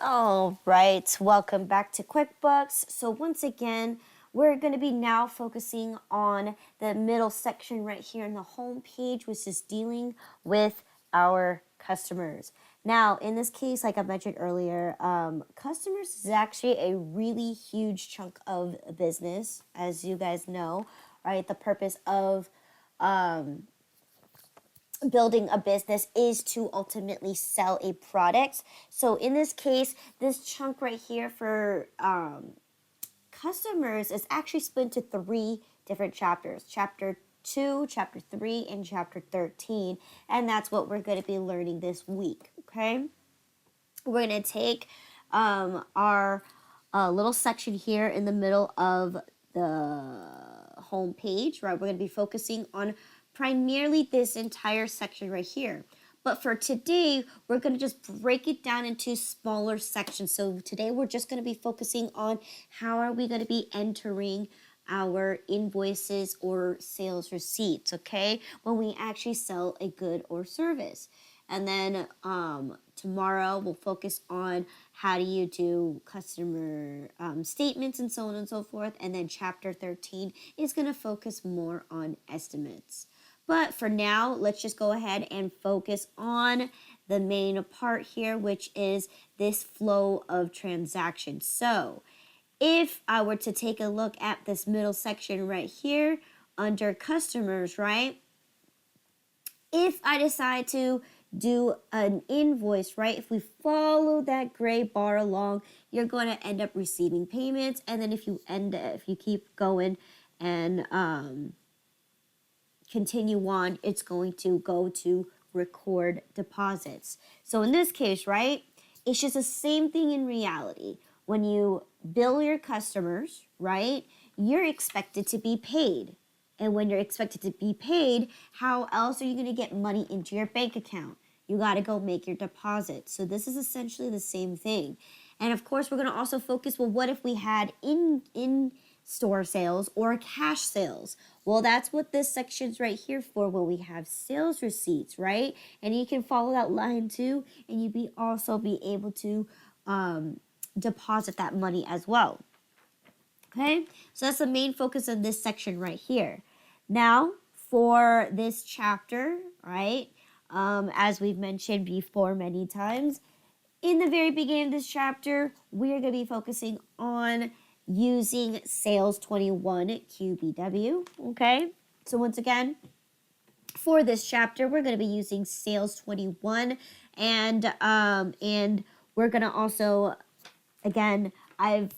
All right, welcome back to QuickBooks. So once again, we're going to be now focusing on the middle section right here in the home page, which is dealing with our customers. Now, in this case, like I mentioned earlier, customers is actually a really huge chunk of a business, as you guys know, right? The purpose of building a business is to ultimately sell a product. So in this case, this chunk right here for customers is actually split into three different chapters. Chapter 2, Chapter 3, and Chapter 13. And that's what we're going to be learning this week, okay? We're going to take our little section here in the middle of the home page, right? We're going to be focusing on primarily this entire section right here. But for today, we're going to just break it down into smaller sections. So today we're just going to be focusing on how are we going to be entering our invoices or sales receipts, okay? When we actually sell a good or service. And then tomorrow we'll focus on how do you do customer statements and so on and so forth. And then chapter 13 is going to focus more on estimates. But for now, let's just go ahead and focus on the main part here, which is this flow of transactions. So if I were to take a look at this middle section right here under customers, right? If I decide to do an invoice, right? If we follow that gray bar along, you're going to end up receiving payments. And then if you keep going and continue on, it's going to go to record deposits. So in this case, right, it's just the same thing in reality. When you bill your customers, right, you're expected to be paid. And when you're expected to be paid, how else are you going to get money into your bank account? You got to go make your deposit. So this is essentially the same thing. And of course, we're going to also focus, well, what if we had in-store sales or cash sales? Well, that's what this section's right here for when we have sales receipts, right? And you can follow that line too, and you also be able to deposit that money as well. Okay, so that's the main focus of this section right here. Now, for this chapter, right, as we've mentioned before many times, in the very beginning of this chapter, we're going to be focusing on using Sales 21 QBW, okay? So once again, for this chapter, we're going to be using Sales 21, and we're going to also, again,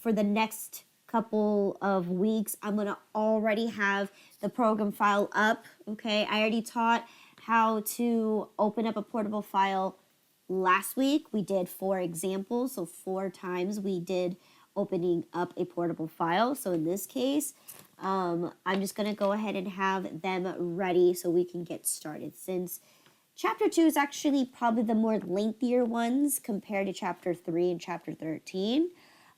for the next couple of weeks, I'm going to already have the program file up, okay? I already taught how to open up a portable file last week. We did 4 examples, so 4 times we did opening up a portable file. So in this case, I'm just going to go ahead and have them ready so we can get started, since Chapter 2 is actually probably the more lengthier ones compared to Chapter 3 and Chapter 13.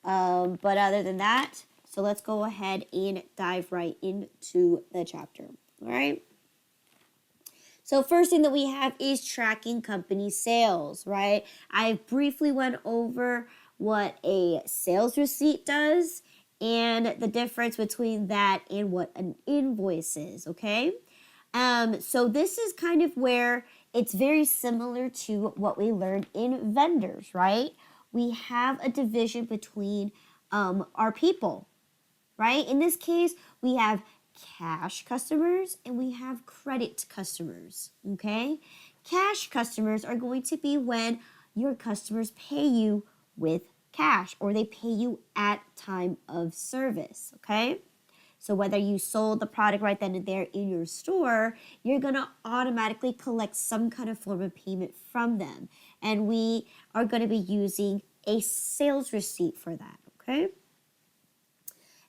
But other than that, so let's go ahead and dive right into the chapter. All right. So first thing that we have is tracking company sales, right? I briefly went over what a sales receipt does and the difference between that and what an invoice is, okay? So this is kind of where it's very similar to what we learned in vendors, right? We have a division between our people, right? In this case, we have cash customers and we have credit customers, okay? Cash customers are going to be when your customers pay you with cash or they pay you at time of service, okay? So whether you sold the product right then and there in your store, you're going to automatically collect some kind of form of payment from them. And we are going to be using a sales receipt for that, okay?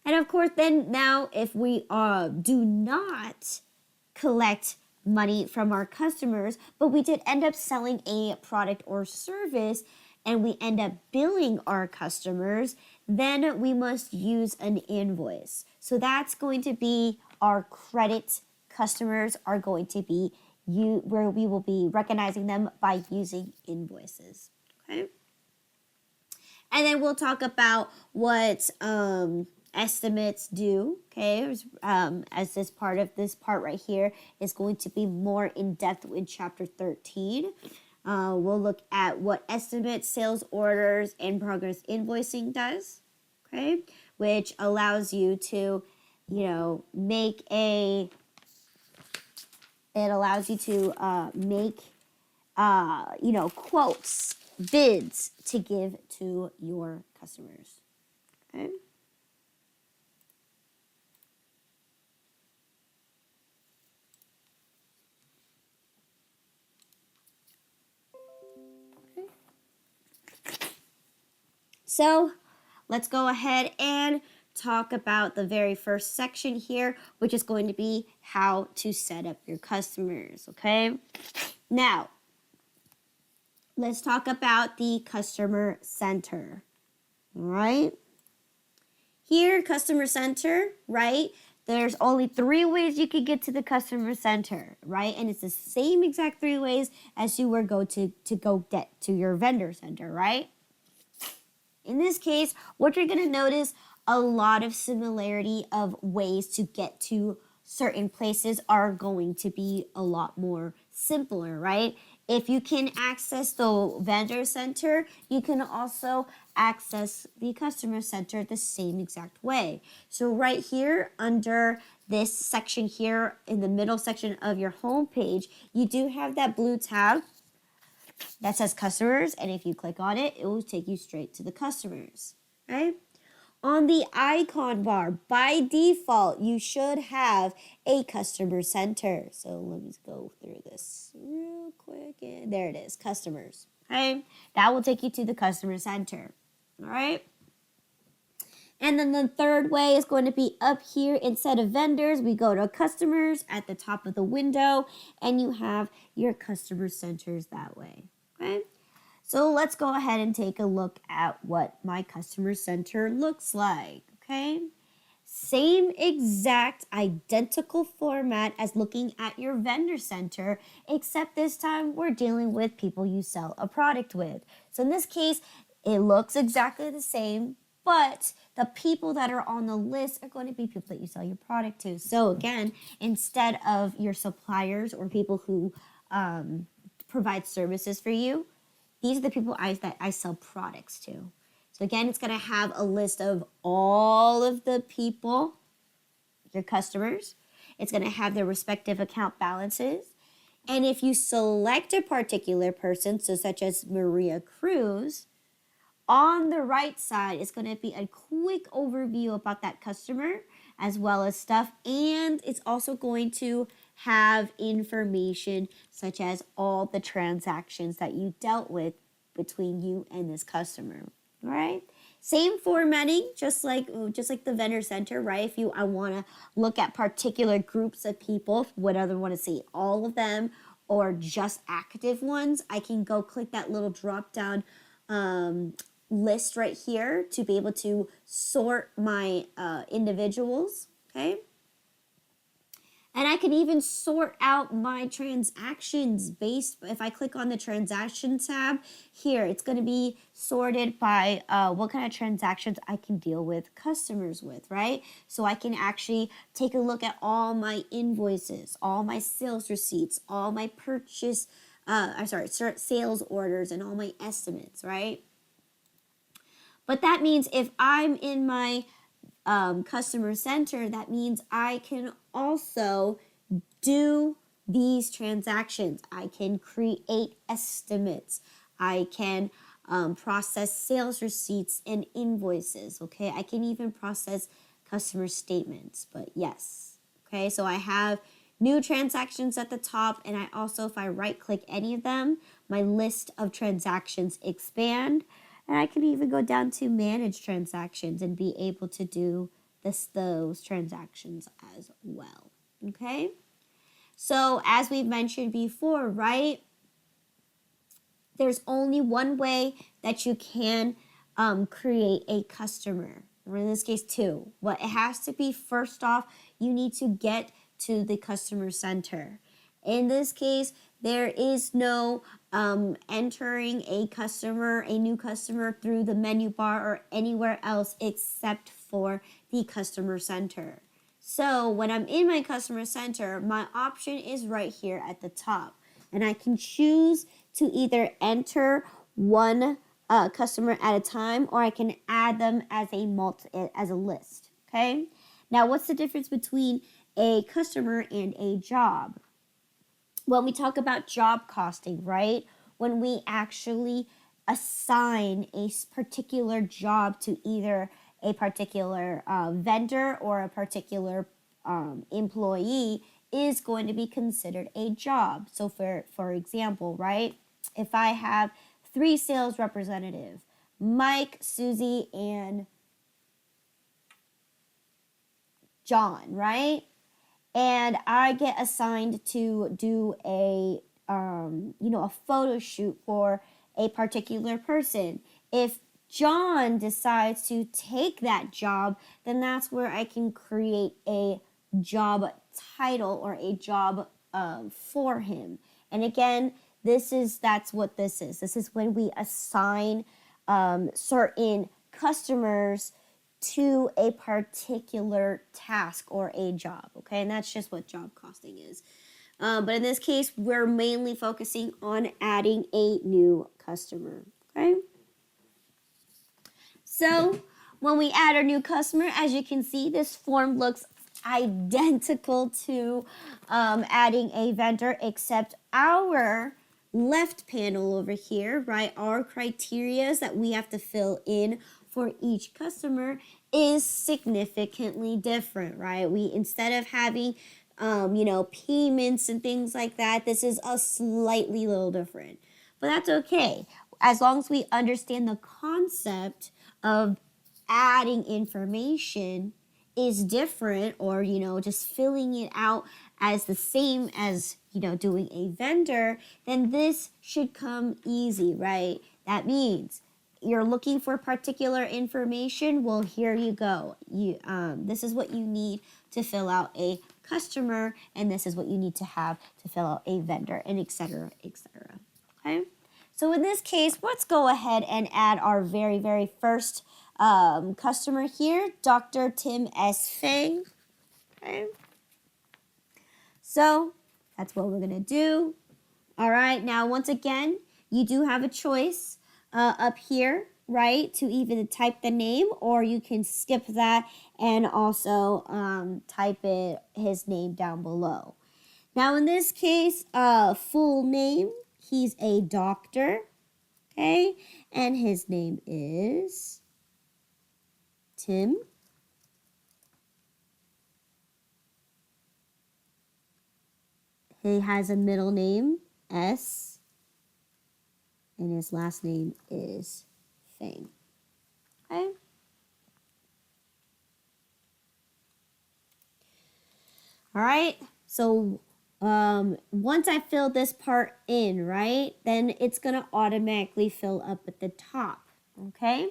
And of course, then now if we do not collect money from our customers, but we did end up selling a product or service and we end up billing our customers, then we must use an invoice. So that's going to be our credit customers are going to be where we will be recognizing them by using invoices, okay? And then we'll talk about what estimates do, okay? As this part right here is going to be more in depth in chapter 13. We'll look at what estimates, sales orders, and progress invoicing does, okay? Which allows you to, make quotes, bids to give to your customers, okay? So let's go ahead and talk about the very first section here, which is going to be how to set up your customers, okay? Now, let's talk about the customer center, all right? Here, customer center, right? There's only 3 ways you could get to the customer center, right? And it's the same exact 3 ways as you were go to get to your vendor center, right? In this case, what you're going to notice, a lot of similarity of ways to get to certain places are going to be a lot more simpler, right? If you can access the vendor center, you can also access the customer center the same exact way. So right here under this section here in the middle section of your home page, you do have that blue tab that says customers, and if you click on it, it will take you straight to the customers, right? On the icon bar, by default, you should have a customer center. So let me go through this real quick. And there it is, customers, okay? That will take you to the customer center, all right? And then the third way is going to be up here. Instead of vendors, we go to customers at the top of the window, and you have your customer centers that way, okay? So let's go ahead and take a look at what my customer center looks like, okay? Same exact identical format as looking at your vendor center, except this time we're dealing with people you sell a product with. So in this case, it looks exactly the same, but the people that are on the list are going to be people that you sell your product to. So again, instead of your suppliers or people who provide services for you, these are the people that I sell products to. So again, it's going to have a list of all of the people, your customers. It's going to have their respective account balances. And if you select a particular person, so such as Maria Cruz, on the right side is going to be a quick overview about that customer as well as stuff. And it's also going to have information such as all the transactions that you dealt with between you and this customer, all right? Same formatting, just like the vendor center, right? If I want to look at particular groups of people, whether I want to see all of them or just active ones, I can go click that little drop down list right here to be able to sort my individuals, okay? And I can even sort out my transactions based, if I click on the transaction tab here, it's going to be sorted by what kind of transactions I can deal with customers with, right? So I can actually take a look at all my invoices, all my sales receipts, all my sales orders, and all my estimates, right? But that means if I'm in my customer center, that means I can also do these transactions. I can create estimates. I can process sales receipts and invoices, okay? I can even process customer statements, but yes, okay? So I have new transactions at the top, and I also, if I right-click any of them, my list of transactions expand. And I can even go down to manage transactions and be able to do those transactions as well, okay? So as we've mentioned before, right, there's only one way that you can create a customer, or in this case, 2. What it has to be, first off, you need to get to the customer center. In this case, there is no entering a new customer through the menu bar or anywhere else except for the customer center. So when I'm in my customer center, my option is right here at the top. And I can choose to either enter one customer at a time, or I can add them as a list. Okay. Now, what's the difference between a customer and a job? When we talk about job costing, right? When we actually assign a particular job to either a particular vendor or a particular employee is going to be considered a job. So for example, right? If I have 3 sales representatives, Mike, Susie, and John, right? And I get assigned to do a photo shoot for a particular person. If John decides to take that job, then that's where I can create a job title or a job for him. And again, that's what this is. This is when we assign certain customers to a particular task or a job, okay? And that's just what job costing is. But in this case, we're mainly focusing on adding a new customer, okay? So when we add our new customer, as you can see, this form looks identical to adding a vendor, except our left panel over here, right, our criteria that we have to fill in for each customer is significantly different, right? We, instead of having payments and things like that, this is a slightly little different, but that's okay. As long as we understand the concept of adding information is different, or, just filling it out as the same as, doing a vendor, then this should come easy, right? That means you're looking for particular information. Well, here you go. This is what you need to fill out a customer, and this is what you need to have to fill out a vendor, and etc., etc. Okay. So in this case, let's go ahead and add our very, very first customer here, Dr. Tim S. Fang. Okay. So that's what we're gonna do. All right. Now, once again, you do have a choice up here, right, to either type the name, or you can skip that and also type his name down below. Now, in this case, full name, he's a doctor, okay, and his name is Tim. He has a middle name, S, and his last name is Fang. Okay? All right, so once I fill this part in, right, then it's going to automatically fill up at the top, okay?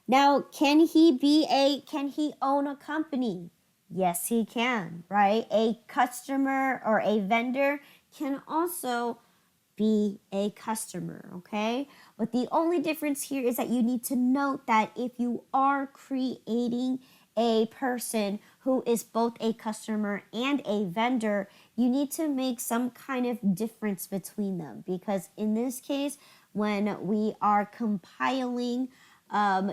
Now, can he own a company? Yes, he can, right? A customer or a vendor can also be a customer, okay? But the only difference here is that you need to note that if you are creating a person who is both a customer and a vendor, you need to make some kind of difference between them, because in this case, when we are compiling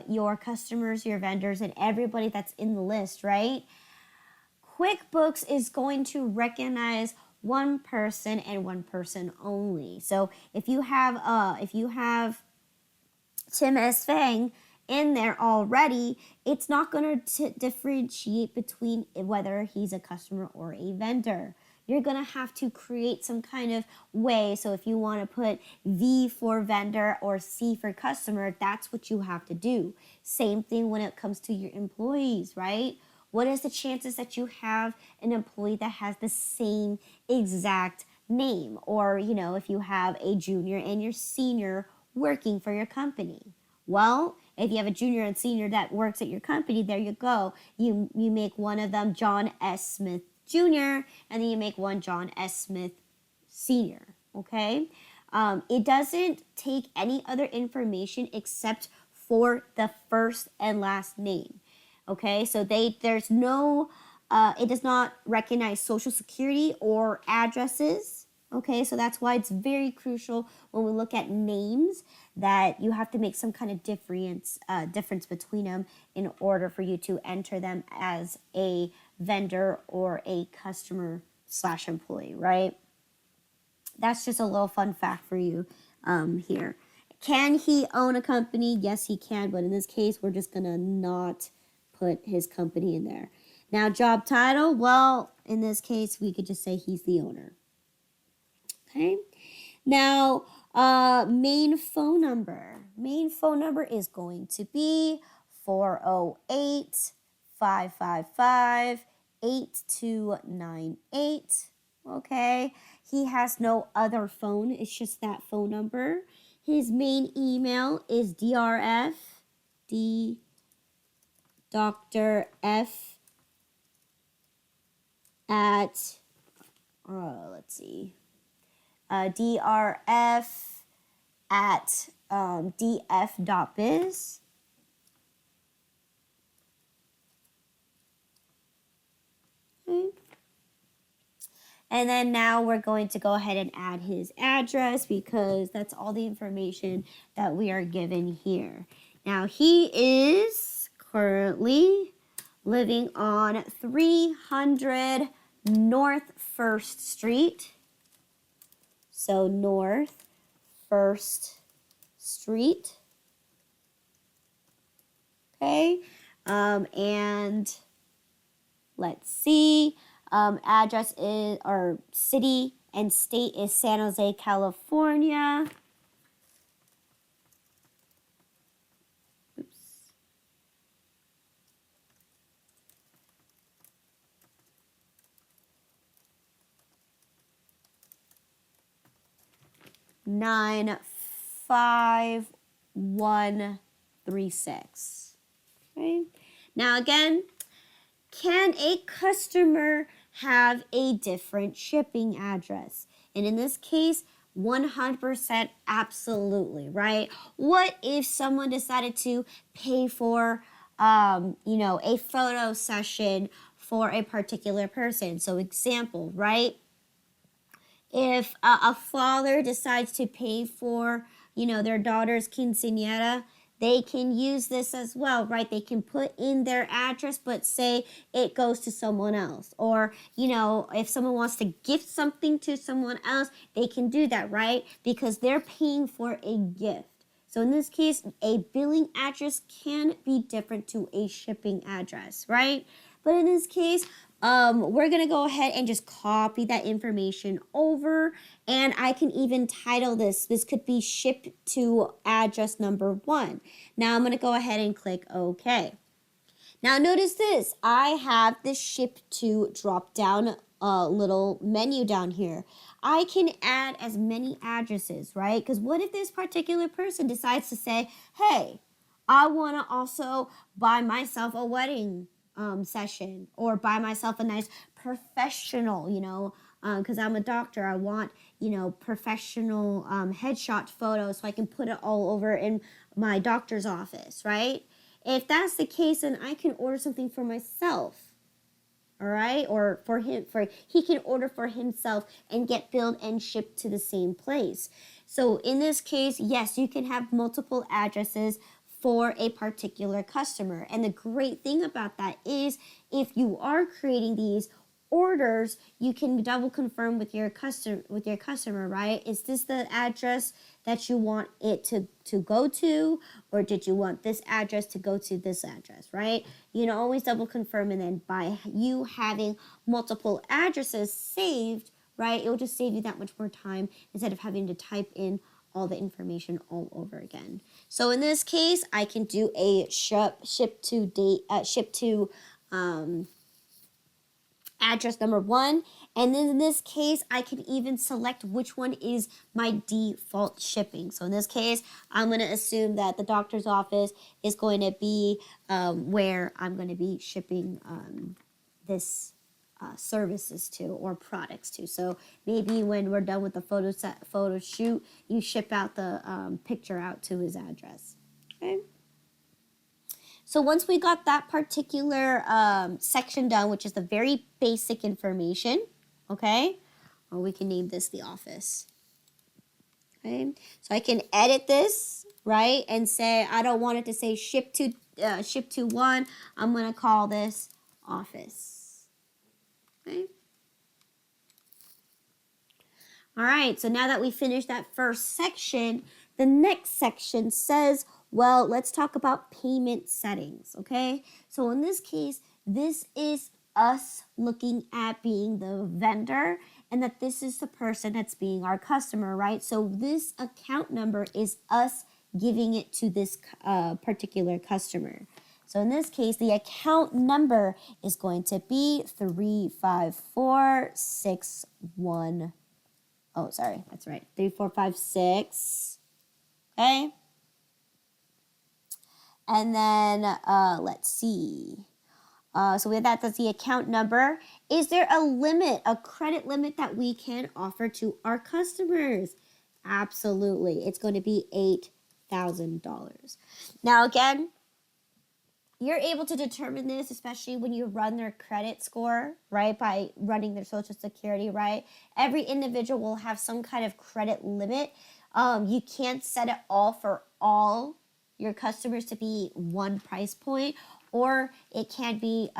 your customers, your vendors, and everybody that's in the list, right? QuickBooks is going to recognize one person and one person only. So if you have Tim S. Fang in there already, it's not going to differentiate between whether he's a customer or a vendor. You're going to have to create some kind of way. So if you want to put V for vendor or C for customer, that's what you have to do. Same thing when it comes to your employees, right? What is the chances that you have an employee that has the same exact name? Or, if you have a junior and your senior working for your company. Well, if you have a junior and senior that works at your company, there you go. You make one of them John S. Smith Jr., and then you make one John S. Smith Sr., okay? It doesn't take any other information except for the first and last name. Okay, so there's no, it does not recognize social security or addresses. Okay, so that's why it's very crucial when we look at names that you have to make some kind of difference between them in order for you to enter them as a vendor or a customer slash employee, right? That's just a little fun fact for you here. Can he own a company? Yes, he can, but in this case, we're just gonna not put his company in there. Now, job title, well, in this case, we could just say he's the owner. Okay. Now, main phone number. Main phone number is going to be 408-555-8298. Okay. He has no other phone. It's just that phone number. His main email is drf, Dr. F at, let's see, drf at df.biz. Okay. And then now we're going to go ahead and add his address because that's all the information that we are given here. Now he is currently living on 300 North 1st Street. So North 1st Street. Okay. And let's see. Address is, or city and state is San Jose, California. Oops. Nine 5136. Okay. Now again, can a customer have a different shipping address? And in this case, 100% absolutely, right? What if someone decided to pay for, a photo session for a particular person? So example, right? If a father decides to pay for, their daughter's quinceañera, they can use this as well, right? They can put in their address, but say it goes to someone else. Or, if someone wants to gift something to someone else, they can do that, right? Because they're paying for a gift. So in this case, a billing address can be different to a shipping address, right? But in this case, we're going to go ahead and just copy that information over, and I can even title this. This could be ship to address number 1. Now I'm going to go ahead and click OK. Now notice this. I have this ship to drop down little menu down here. I can add as many addresses, right? Because what if this particular person decides to say, hey, I want to also buy myself a wedding session, or buy myself a nice professional, because I'm a doctor. I want, professional headshot photos so I can put it all over in my doctor's office, right? If that's the case, then I can order something for myself. All right, or he can order for himself and get billed and shipped to the same place. So in this case, yes, you can have multiple addresses for a particular customer. And the great thing about that is if you are creating these orders, you can double confirm with your customer, right? Is this the address that you want it to go to, or did you want this address to go to this address, right? Always double confirm, and then by you having multiple addresses saved, right, it will just save you that much more time instead of having to type in all the information all over again. So in this case, I can do a ship to address number 1, and then in this case, I can even select which one is my default shipping. So in this case, I'm going to assume that the doctor's office is going to be where I'm going to be shipping this services to or products to. So maybe when we're done with the photo shoot, you ship out the picture out to his address. Okay. So once we got that particular section done, which is the very basic information, okay, or we can name this the office. Okay, so I can edit this, right, and say I don't want it to say ship to one. I'm gonna call this office. Okay. All right. So now that we finished that first section, the next section says, well, let's talk about payment settings. Okay. So in this case, this is us looking at being the vendor, and that this is the person that's being our customer, right? So this account number is us giving it to this particular customer. So in this case, the account number is going to be 35461. Oh, sorry, that's right. 3456. Okay. And then let's see. So with that, that's the account number. Is there a limit, a credit limit that we can offer to our customers? Absolutely. It's going to be $8,000. Now, again, you're able to determine this, especially when you run their credit score, right, by running their Social Security, right? Every individual will have some kind of credit limit. You can't set it all for all your customers to be one price point, or it can be,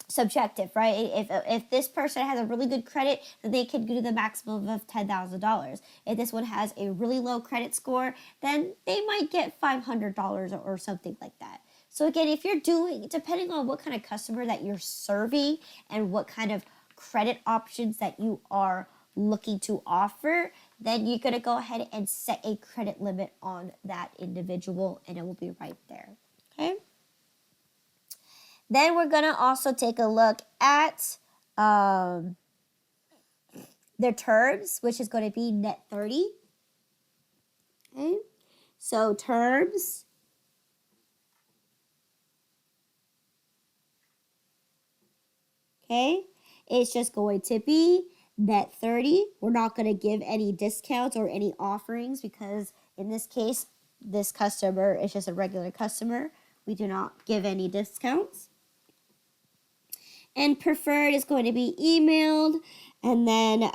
subjective, right? If this person has a really good credit, then they can do the maximum of $10,000. If this one has a really low credit score, then they might get $500 or something like that. So again, if you're doing, depending on what kind of customer that you're serving and what kind of credit options that you are looking to offer, then you're going to go ahead and set a credit limit on that individual, and it will be right there. Okay. Then we're going to also take a look at their terms, which is going to be net 30. Okay. So terms. Okay. It's just going to be net 30. We're not going to give any discounts or any offerings because in this case, this customer is just a regular customer. We do not give any discounts. And preferred is going to be emailed. And then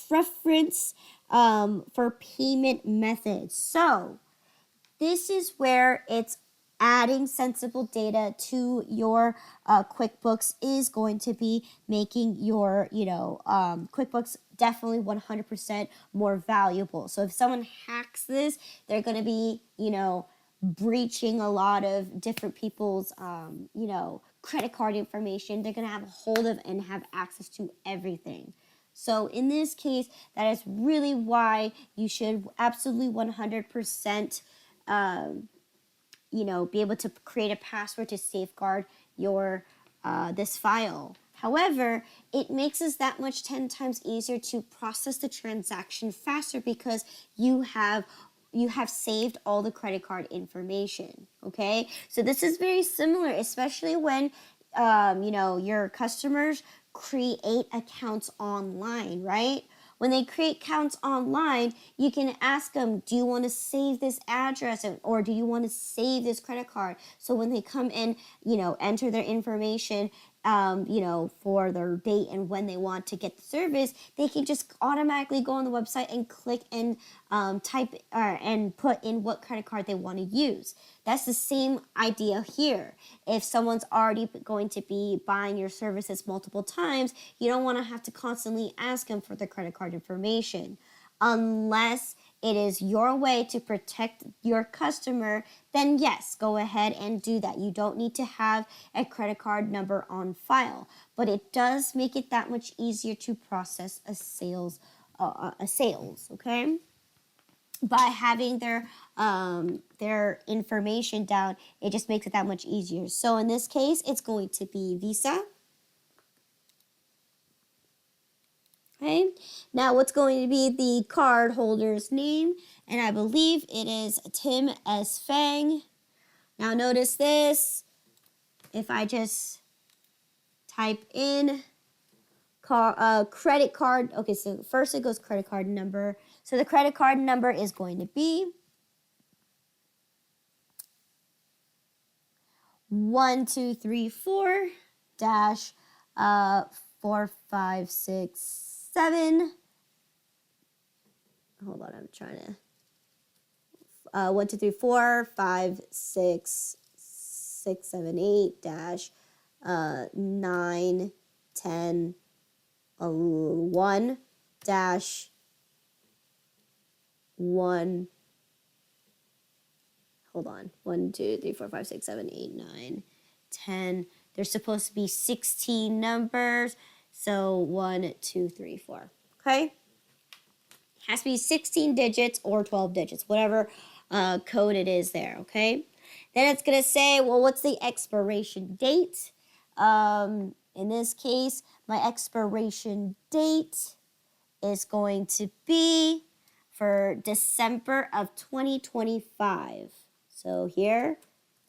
preference for payment methods. So this is where it's adding sensible data to your QuickBooks is going to be making your, QuickBooks definitely 100% more valuable. So if someone hacks this, they're going to be, breaching a lot of different people's, credit card information. They're going to have a hold of and have access to everything. So in this case, that is really why you should absolutely 100%, be able to create a password to safeguard your this file. However, it makes it that much 10 times easier to process the transaction faster because you have saved all the credit card information, okay? So this is very similar, especially when, your customers create accounts online, right? When they create accounts online, you can ask them, do you want to save this address or do you want to save this credit card? So when they come in, enter their information, for their date and when they want to get the service, they can just automatically go on the website and click and type and put in what credit card they want to use. That's the same idea here. If someone's already going to be buying your services multiple times, you don't want to have to constantly ask them for the credit card information. Unless it is your way to protect your customer, then yes, go ahead and do that. You don't need to have a credit card number on file, but it does make it that much easier to process a sales, okay? By having their information down, it just makes it that much easier. So in this case, it's going to be Visa. Okay, now what's going to be the card holder's name? And I believe it is Tim S. Fang. Now notice this. If I just type in credit card. Okay, so first it goes credit card number. So the credit card number is going to be 1234 dash 4567. Hold on, I'm trying to 1 2 3 4 5 6 6 7 8 dash 9 10 1 dash 1. Hold on. 1 2 3 4 5 6 7 8 9 10. There's supposed to be 16 numbers. So 1 2 3 4. Okay? Has to be 16 digits or 12 digits, whatever code it is there, okay? Then it's going to say, well, what's the expiration date? In this case, my expiration date is going to be for December of 2025. So here,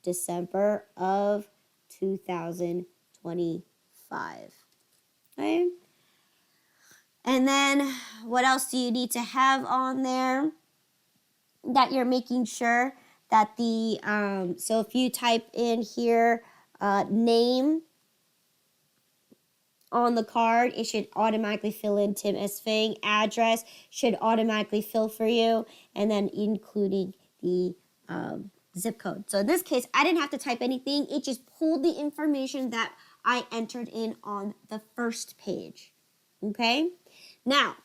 December of 2025. Okay? And then what else do you need to have on there? That you're making sure that the, so if you type in here, name on the card, it should automatically fill in Tim S. Fang. Address should automatically fill for you, and then including the zip code. So in this case, I didn't have to type anything. It just pulled the information that I entered in on the first page. Okay? Now,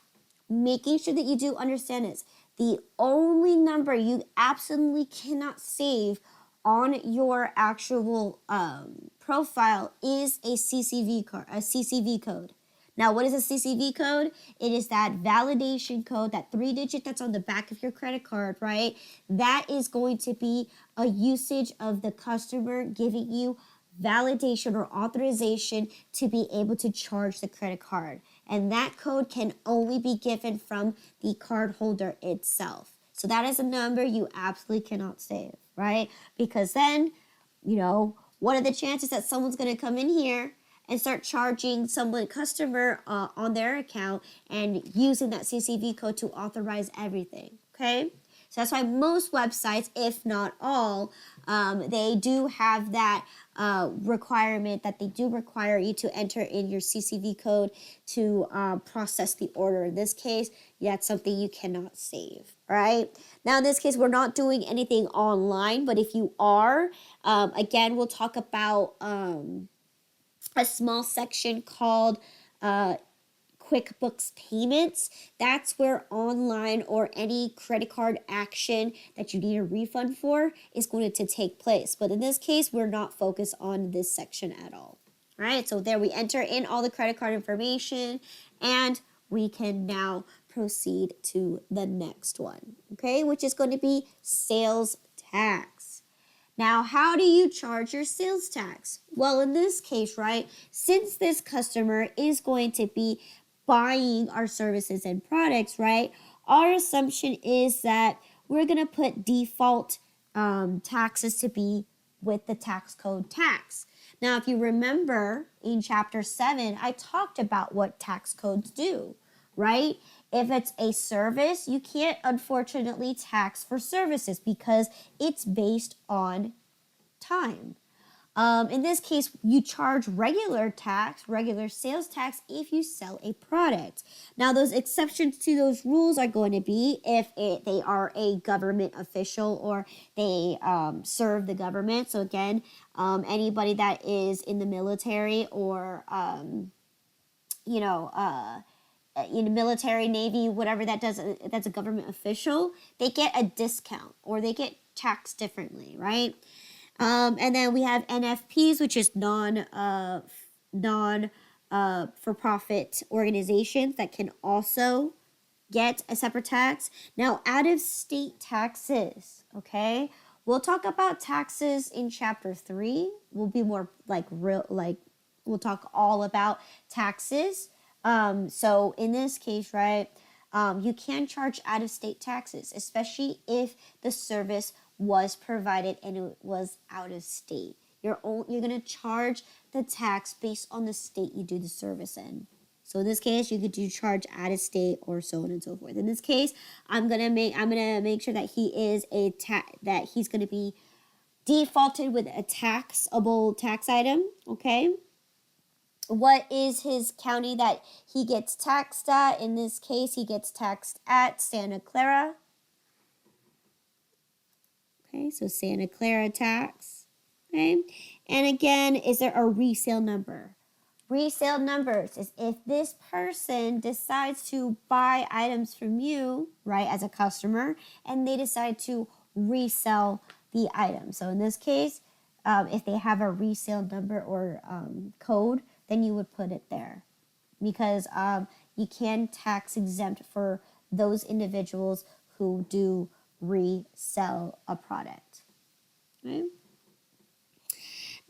making sure that you do understand this. The only number you absolutely cannot save on your actual profile is a CCV code. Now, what is a CCV code? It is that validation code, that 3-digit that's on the back of your credit card, right? That is going to be a usage of the customer giving you validation or authorization to be able to charge the credit card. And that code can only be given from the card holder itself. So that is a number you absolutely cannot save, right? Because then, what are the chances that someone's going to come in here and start charging customer on their account and using that CCV code to authorize everything, okay? So that's why most websites, if not all, they do have that requirement that they do require you to enter in your CCV code to process the order. In this case, that's something you cannot save, right? Now, in this case, we're not doing anything online, but if you are, again, we'll talk about a small section called QuickBooks payments. That's where online or any credit card action that you need a refund for is going to take place. But in this case, we're not focused on this section at all. All right, so there we enter in all the credit card information and we can now proceed to the next one, okay, which is going to be sales tax. Now, how do you charge your sales tax? Well, in this case, right, since this customer is going to be buying our services and products, right, our assumption is that we're going to put default taxes to be with the tax code tax. Now, if you remember in chapter 7, I talked about what tax codes do, right? If it's a service, you can't unfortunately tax for services because it's based on time. In this case, you charge regular sales tax if you sell a product. Now, those exceptions to those rules are going to be if they are a government official or they serve the government. So again, anybody that is in the military or, military, Navy, whatever that's a government official, they get a discount or they get taxed differently, right? And then we have NFPs, which is for-profit organizations that can also get a separate tax. Now, out-of-state taxes, okay? We'll talk about taxes in chapter 3. We'll be more we'll talk all about taxes. So in this case, right, you can charge out-of-state taxes, especially if the service was provided and it was out of state. You're going to charge the tax based on the state you do the service in. So in this case, you could do charge out of state or so on and so forth. In this case, I'm gonna make sure that he is that he's gonna be defaulted with a taxable tax item. Okay. What is his county that he gets taxed at? In this case, he gets taxed at Santa Clara. Okay, so Santa Clara tax. Okay, and again, is there a resale number? Resale numbers is if this person decides to buy items from you, right, as a customer, and they decide to resell the item. So in this case, if they have a resale number or code, then you would put it there, because you can tax exempt for those individuals who do resell a product. Okay.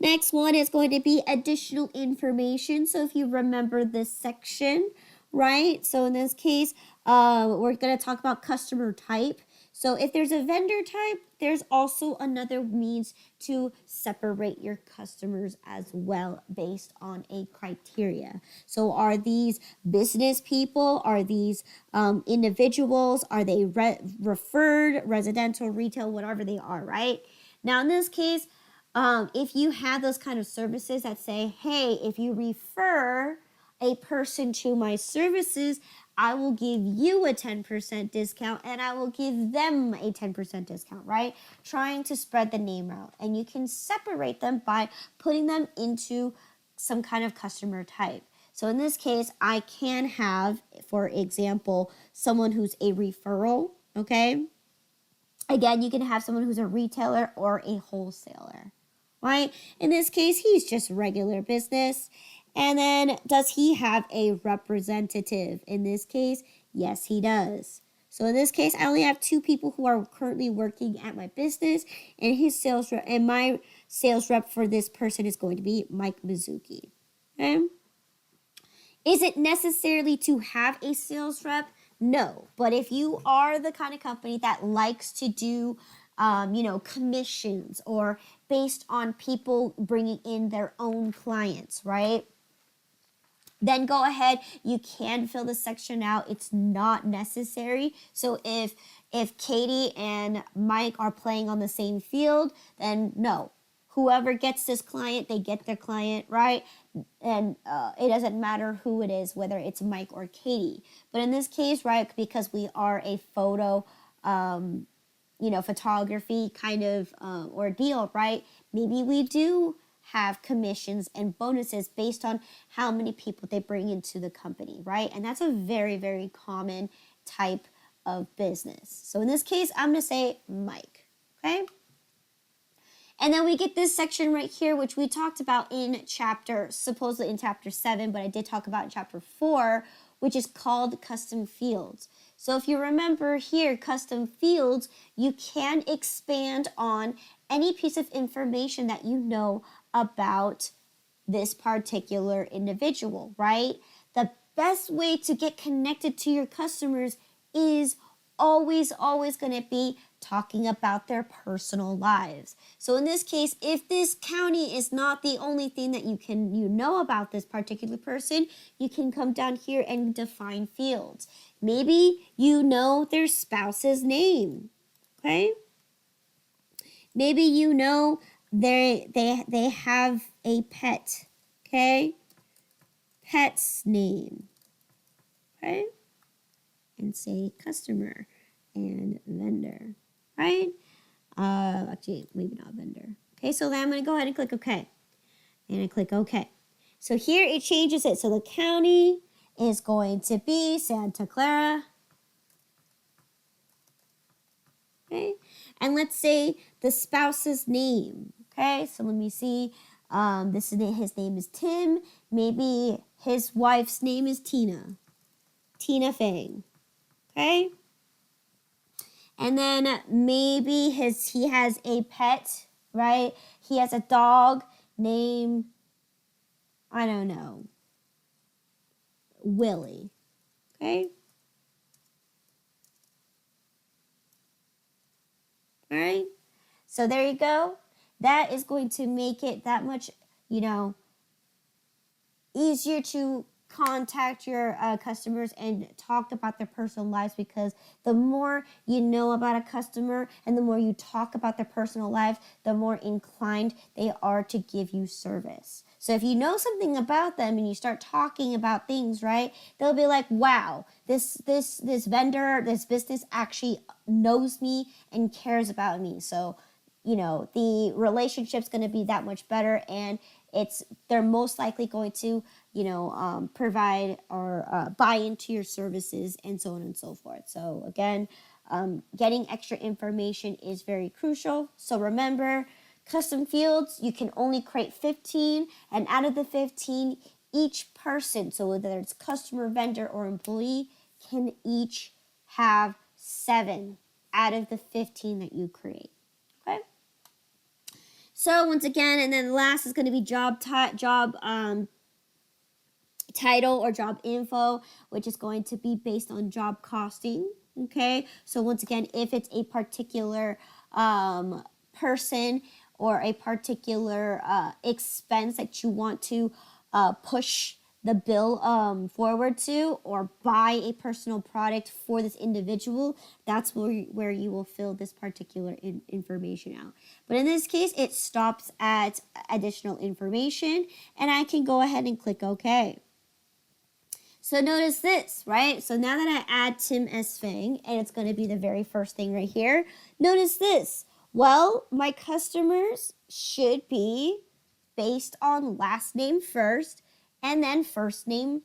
Next one is going to be additional information. So if you remember this section, right? So in this case, we're going to talk about customer type. So if there's a vendor type, there's also another means to separate your customers as well based on a criteria. So are these business people? Are these individuals? Are they referred, residential, retail, whatever they are, right? Now in this case, if you have those kind of services that say, hey, if you refer a person to my services, I will give you a 10% discount and I will give them a 10% discount, right? Trying to spread the name out. And you can separate them by putting them into some kind of customer type. So in this case, I can have, for example, someone who's a referral, okay? Again, you can have someone who's a retailer or a wholesaler, right? In this case, he's just regular business. And then, does he have a representative? In this case, yes, he does. So in this case, I only have 2 people who are currently working at my business, and his sales rep, and my sales rep for this person is going to be Mike Mizuki. Okay? Is it necessarily to have a sales rep? No, but if you are the kind of company that likes to do commissions or based on people bringing in their own clients, right? Then go ahead, you can fill this section out. It's not necessary. So if Katie and Mike are playing on the same field, then no. Whoever gets this client, they get their client, right? And it doesn't matter who it is, whether it's Mike or Katie. But in this case, right, because we are a photo, photography kind of ordeal, right? Maybe we do have commissions and bonuses based on how many people they bring into the company, right? And that's a very, very common type of business. So in this case, I'm going to say Mike, okay? And then we get this section right here, which we talked about supposedly in chapter 7, but I did talk about in chapter 4, which is called custom fields. So if you remember here, custom fields, you can expand on any piece of information that you know about this particular individual, right? The best way to get connected to your customers is always going to be talking about their personal lives. So in this case, if this county is not the only thing that you know about this particular person, you can come down here and define fields. Maybe you know their spouse's name, okay? Maybe you know they have a pet, okay? Pet's name, okay? And say customer and vendor, right? Actually, maybe not vendor. Okay, so then I'm going to go ahead and click OK. And I click OK. So here it changes it. So the county is going to be Santa Clara. Okay, and let's say the spouse's name. Okay, so let me see. His name is Tim. Maybe his wife's name is Tina. Tina Fang. Okay. And then maybe he has a pet, right? He has a dog named, I don't know, Willie. Okay. All right. So there you go. that is going to make it that much, easier to contact your customers and talk about their personal lives, because the more you know about a customer and the more you talk about their personal life, the more inclined they are to give you service. So if you know something about them and you start talking about things, right, they'll be like, wow, this vendor, this business actually knows me and cares about me. So the relationship's going to be that much better, and they're most likely going to provide or buy into your services, and so on and so forth. So again, getting extra information is very crucial. So remember, custom fields, you can only create 15, and out of the 15, each person, so whether it's customer, vendor, or employee, can each have 7 out of the 15 that you create. Okay? So once again, and then last is going to be job title or job info, which is going to be based on job costing. Okay, so once again, if it's a particular person or a particular expense that you want to push the bill forward to, or buy a personal product for this individual, that's where you will fill this particular information out. But in this case, it stops at additional information, and I can go ahead and click OK. So notice this, right? So now that I add Tim S. Fang, and it's going to be the very first thing right here, notice this. Well, my customers should be based on last name first and then first name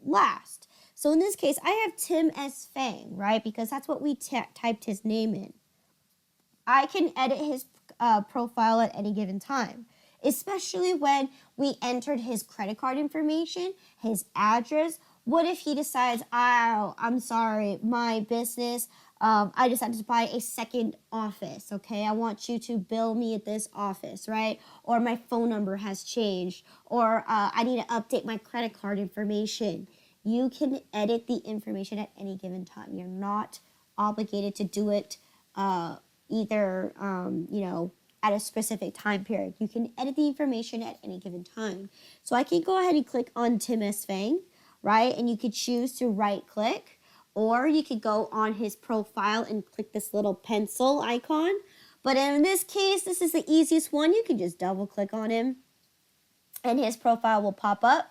last. So in this case, I have Tim S. Fang, right? Because that's what we typed his name in. I can edit his profile at any given time, especially when we entered his credit card information, his address. What if he decides, oh, I'm sorry, my business, I decided to buy a second office, okay? I want you to bill me at this office, right? Or my phone number has changed, or I need to update my credit card information. You can edit the information at any given time. You're not obligated to do it either, at a specific time period. You can edit the information at any given time. So I can go ahead and click on Tim S. Fang, right? And you could choose to right click, or you could go on his profile and click this little pencil icon. But in this case, this is the easiest one. You can just double click on him and his profile will pop up.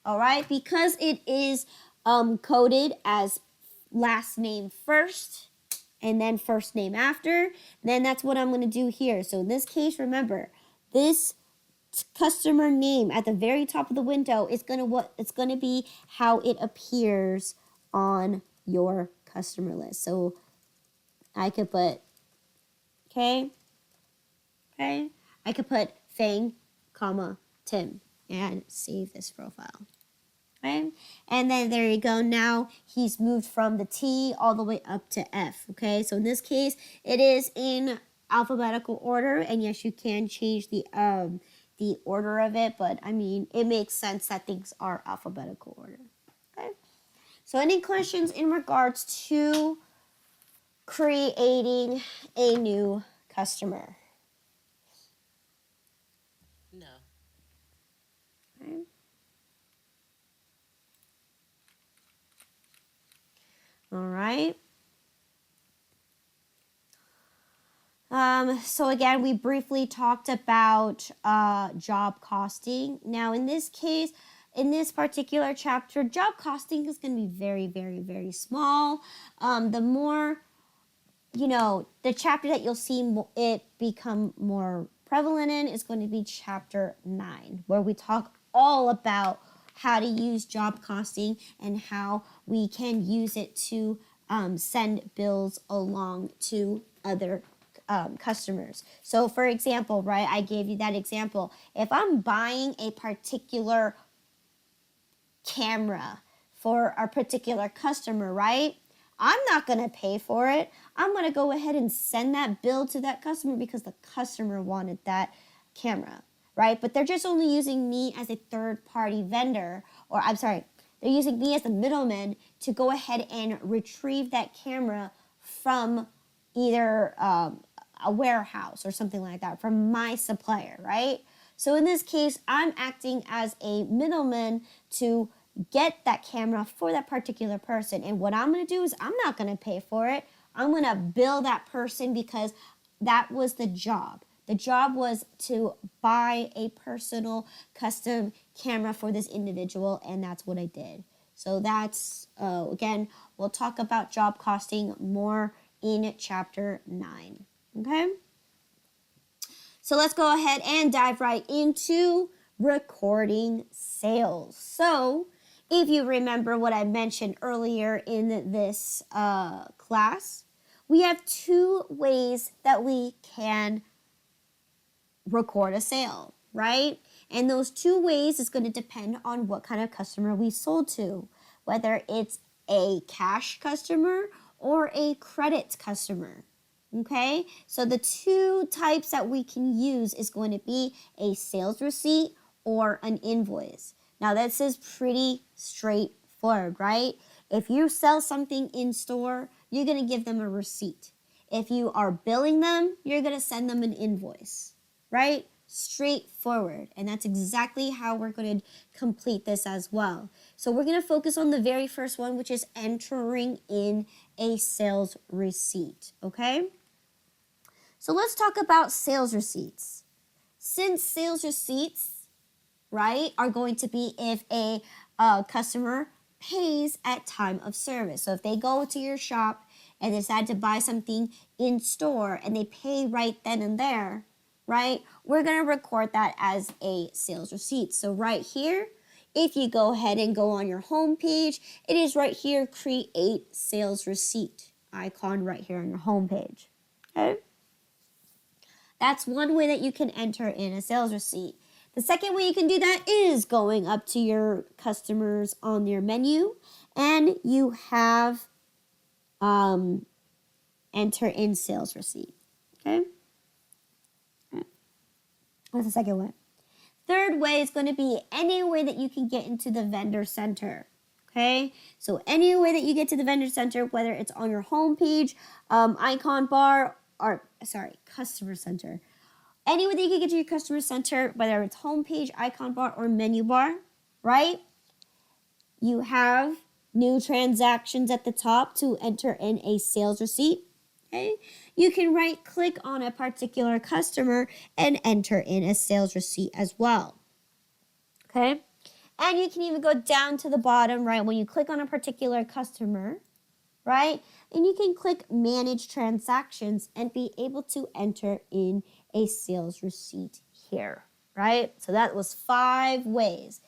All right, because it is coded as last name first and then first name after, then that's what I'm going to do here. So in this case, remember, this customer name at the very top of the window is going to be how it appears on your customer list. So I could put I could put Fang, Tim, and save this profile. Okay? And then there you go. Now he's moved from the T all the way up to F. Okay, so in this case, it is in alphabetical order, and yes, you can change the order of it, but I mean, it makes sense that things are alphabetical order. Okay, so any questions in regards to creating a new customer? No. Okay. All right. So again, we briefly talked about job costing. Now, in this case, in this particular chapter, job costing is going to be very, very, very small. The more, the chapter that you'll see it become more prevalent in is going to be chapter 9, where we talk all about how to use job costing and how we can use it to send bills along to other customers. So for example, right, I gave you that example. If I'm buying a particular camera for a particular customer, right, I'm not going to pay for it. I'm going to go ahead and send that bill to that customer because the customer wanted that camera, right? But they're just only using me as a third-party vendor, or I'm sorry, they're using me as the middleman to go ahead and retrieve that camera from either a warehouse or something like that from my supplier, right? So in this case, I'm acting as a middleman to get that camera for that particular person. And what I'm going to do is I'm not going to pay for it. I'm going to bill that person because that was the job. The job was to buy a personal custom camera for this individual, and that's what I did. So that's, again, we'll talk about job costing more in chapter 9, okay? So let's go ahead and dive right into recording sales. So if you remember what I mentioned earlier in this class, we have 2 ways that we can record a sale, right? And those 2 ways is going to depend on what kind of customer we sold to, whether it's a cash customer or a credit customer. Okay, so the 2 types that we can use is going to be a sales receipt or an invoice. Now this is pretty straightforward, right? If you sell something in store, you're going to give them a receipt. If you are billing them, you're going to send them an invoice, right? Straightforward. And that's exactly how we're going to complete this as well. So we're going to focus on the very first one, which is entering in a sales receipt, okay? So let's talk about sales receipts. Since sales receipts, right, are going to be if a customer pays at time of service. So if they go to your shop and decide to buy something in store and they pay right then and there, right, we're going to record that as a sales receipt. So right here, if you go ahead and go on your home page, it is right here, create sales receipt icon right here on your home page, okay? That's one way that you can enter in a sales receipt. The second way you can do that is going up to your customers on your menu and you have enter in sales receipt. Okay? That's the second way. Third way is going to be any way that you can get into the vendor center. Okay? So any way that you get to the vendor center, whether it's on your home page, icon bar, customer center. Any way that you can get to your customer center, whether it's homepage, icon bar, or menu bar, right? You have new transactions at the top to enter in a sales receipt, okay? You can right-click on a particular customer and enter in a sales receipt as well, okay? And you can even go down to the bottom, right? When you click on a particular customer, right? And you can click Manage Transactions and be able to enter in a sales receipt here, right? So that was 5 ways.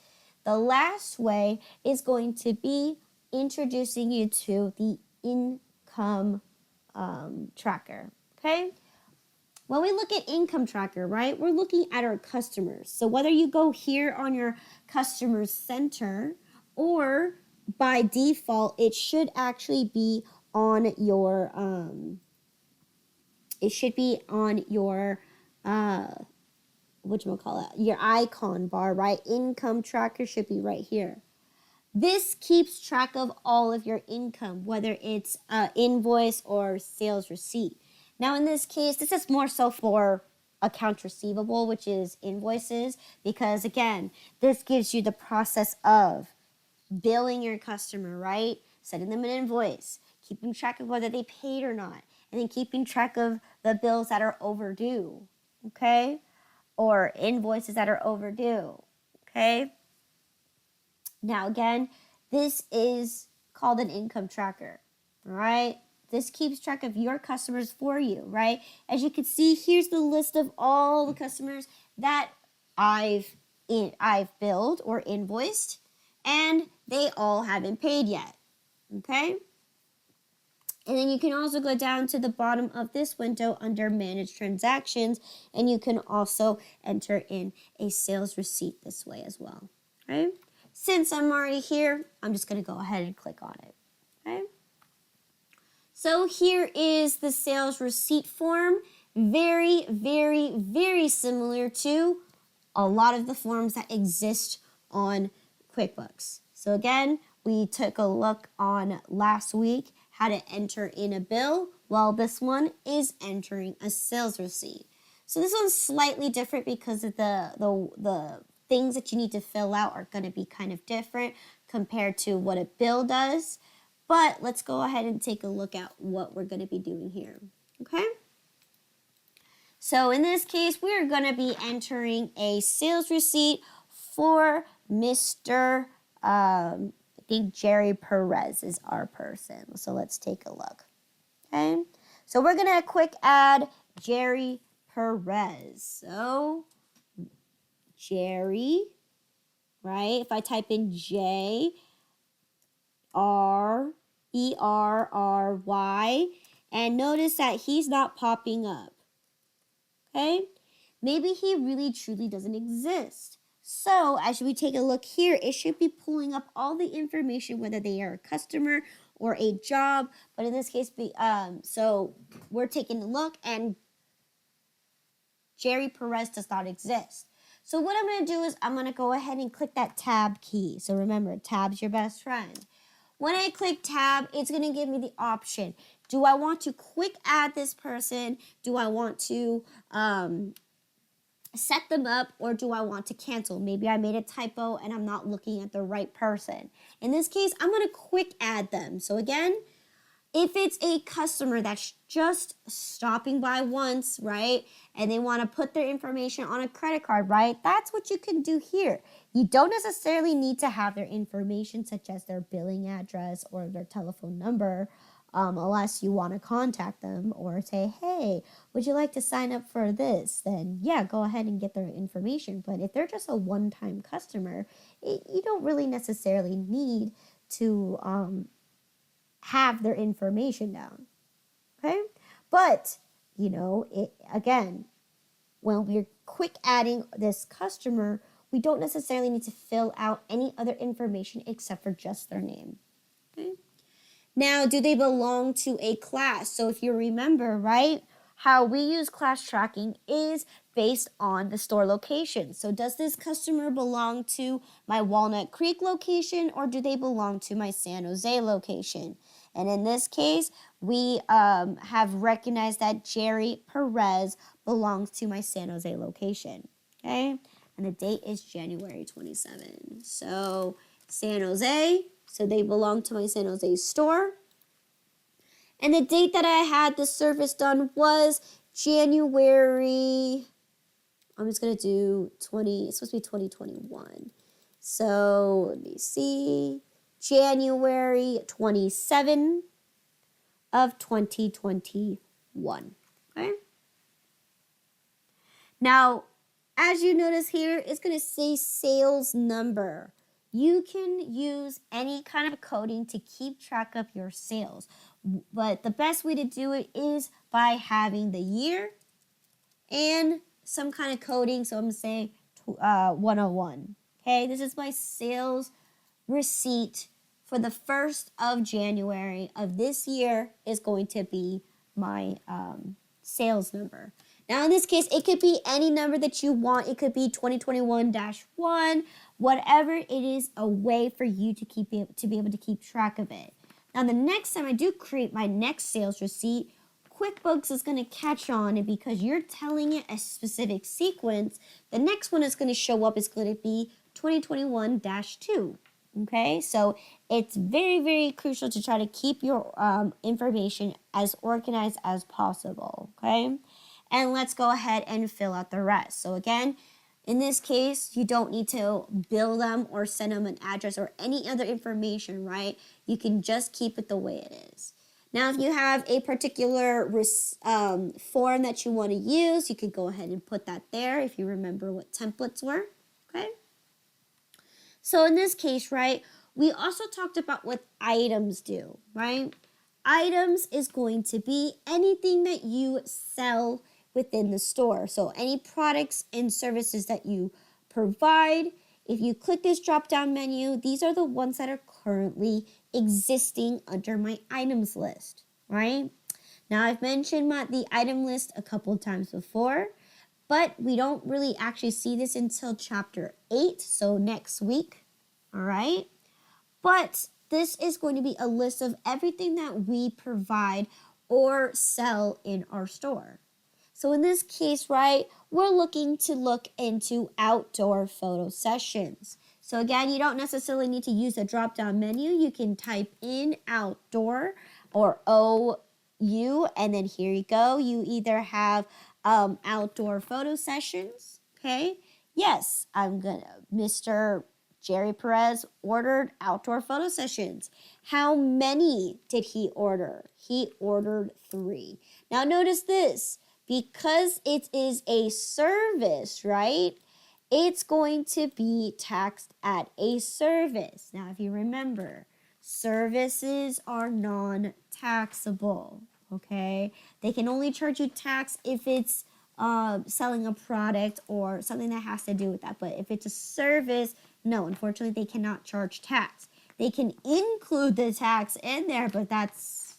The last way is going to be introducing you to the income tracker, okay? When we look at income tracker, right, we're looking at our customers. So whether you go here on your customer center or by default, it should actually be on your, your icon bar, right? Income tracker should be right here. This keeps track of all of your income, whether it's invoice or sales receipt. Now in this case, this is more so for accounts receivable, which is invoices, because again, this gives you the process of billing your customer, right? Sending them an invoice, keeping track of whether they paid or not, and then keeping track of the bills that are overdue, okay? Or invoices that are overdue, okay? Now again, this is called an income tracker, all right? This keeps track of your customers for you, right? As you can see, here's the list of all the customers that I've billed or invoiced, and they all haven't paid yet, okay? And then you can also go down to the bottom of this window under Manage Transactions, and you can also enter in a sales receipt this way as well, okay? Since I'm already here, I'm just going to go ahead and click on it, okay? So here is the sales receipt form. Very, very, very similar to a lot of the forms that exist on QuickBooks. So again, we took a look on last week how to enter in a bill. Well, this one is entering a sales receipt. So this one's slightly different because of the things that you need to fill out are going to be kind of different compared to what a bill does. But let's go ahead and take a look at what we're going to be doing here. Okay? So in this case, we're going to be entering a sales receipt for Mr. I think Jerry Perez is our person. So let's take a look. Okay? So we're going to quick add Jerry Perez. So Jerry, right? If I type in Jerry, and notice that he's not popping up. Okay? Maybe he really truly doesn't exist. So as we take a look here, it should be pulling up all the information, whether they are a customer or a job. But in this case, so we're taking a look and Jerry Perez does not exist. So what I'm going to do is I'm going to go ahead and click that tab key. So remember, tab's your best friend. When I click tab, it's going to give me the option. Do I want to quick add this person? Do I want to set them up, or do I want to cancel? Maybe I made a typo and I'm not looking at the right person. In this case, I'm going to quick add them. So again, if it's a customer that's just stopping by once, right, and they want to put their information on a credit card, right, that's what you can do here. You don't necessarily need to have their information, such as their billing address or their telephone number, unless you want to contact them or say, hey, would you like to sign up for this? Then, yeah, go ahead and get their information. But if they're just a one-time customer, you don't really necessarily need to have their information down, okay? But, again, when we're quick adding this customer, we don't necessarily need to fill out any other information except for just their name, okay? Now, do they belong to a class? So if you remember, right, how we use class tracking is based on the store location. So does this customer belong to my Walnut Creek location, or do they belong to my San Jose location? And in this case, we have recognized that Jerry Perez belongs to my San Jose location, okay? And the date is January 27. So San Jose, so they belong to my San Jose store. And the date that I had the service done was January, I'm just going to do it's supposed to be 2021. So let me see, January 27 of 2021, okay? Now, as you notice here, it's going to say sales number. You can use any kind of coding to keep track of your sales, but the best way to do it is by having the year and some kind of coding. So I'm going to say 101. Okay, this is my sales receipt for the 1st of January of this year is going to be my sales number. Now, in this case, it could be any number that you want. It could be 2021-1, whatever it is, a way for you to be able to keep track of it. Now, the next time I do create my next sales receipt, QuickBooks is going to catch on, and because you're telling it a specific sequence, the next one is going to show up is going to be 2021-2. Okay, so it's very, very crucial to try to keep your information as organized as possible. Okay, and let's go ahead and fill out the rest. So again, in this case, you don't need to bill them or send them an address or any other information, right? You can just keep it the way it is. Now, if you have a particular form that you want to use, you could go ahead and put that there if you remember what templates were, okay? So in this case, right, we also talked about what items do, right? Items is going to be anything that you sell within the store. So any products and services that you provide. If you click this drop-down menu, these are the ones that are currently existing under my items list, right? Now, I've mentioned the item list a couple of times before, but we don't really actually see this until chapter 8, so next week, all right? But this is going to be a list of everything that we provide or sell in our store. So in this case, right, we're looking to look into outdoor photo sessions. So again, you don't necessarily need to use a drop-down menu. You can type in outdoor or OU, and then here you go. You either have outdoor photo sessions, okay? Yes, Mr. Jerry Perez ordered outdoor photo sessions. How many did he order? He ordered 3. Now notice this. Because it is a service, right? It's going to be taxed at a service. Now, if you remember, services are non-taxable, okay? They can only charge you tax if it's selling a product or something that has to do with that. But if it's a service, no, unfortunately, they cannot charge tax. They can include the tax in there, but that's,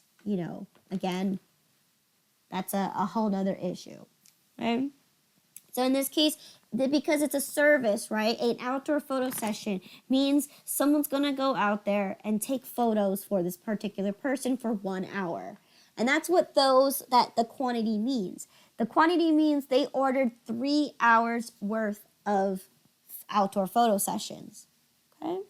again, that's a whole nother issue, right? So in this case, because it's a service, right, an outdoor photo session means someone's going to go out there and take photos for this particular person for 1 hour. And that's what the quantity means. The quantity means they ordered 3 hours worth of outdoor photo sessions, okay?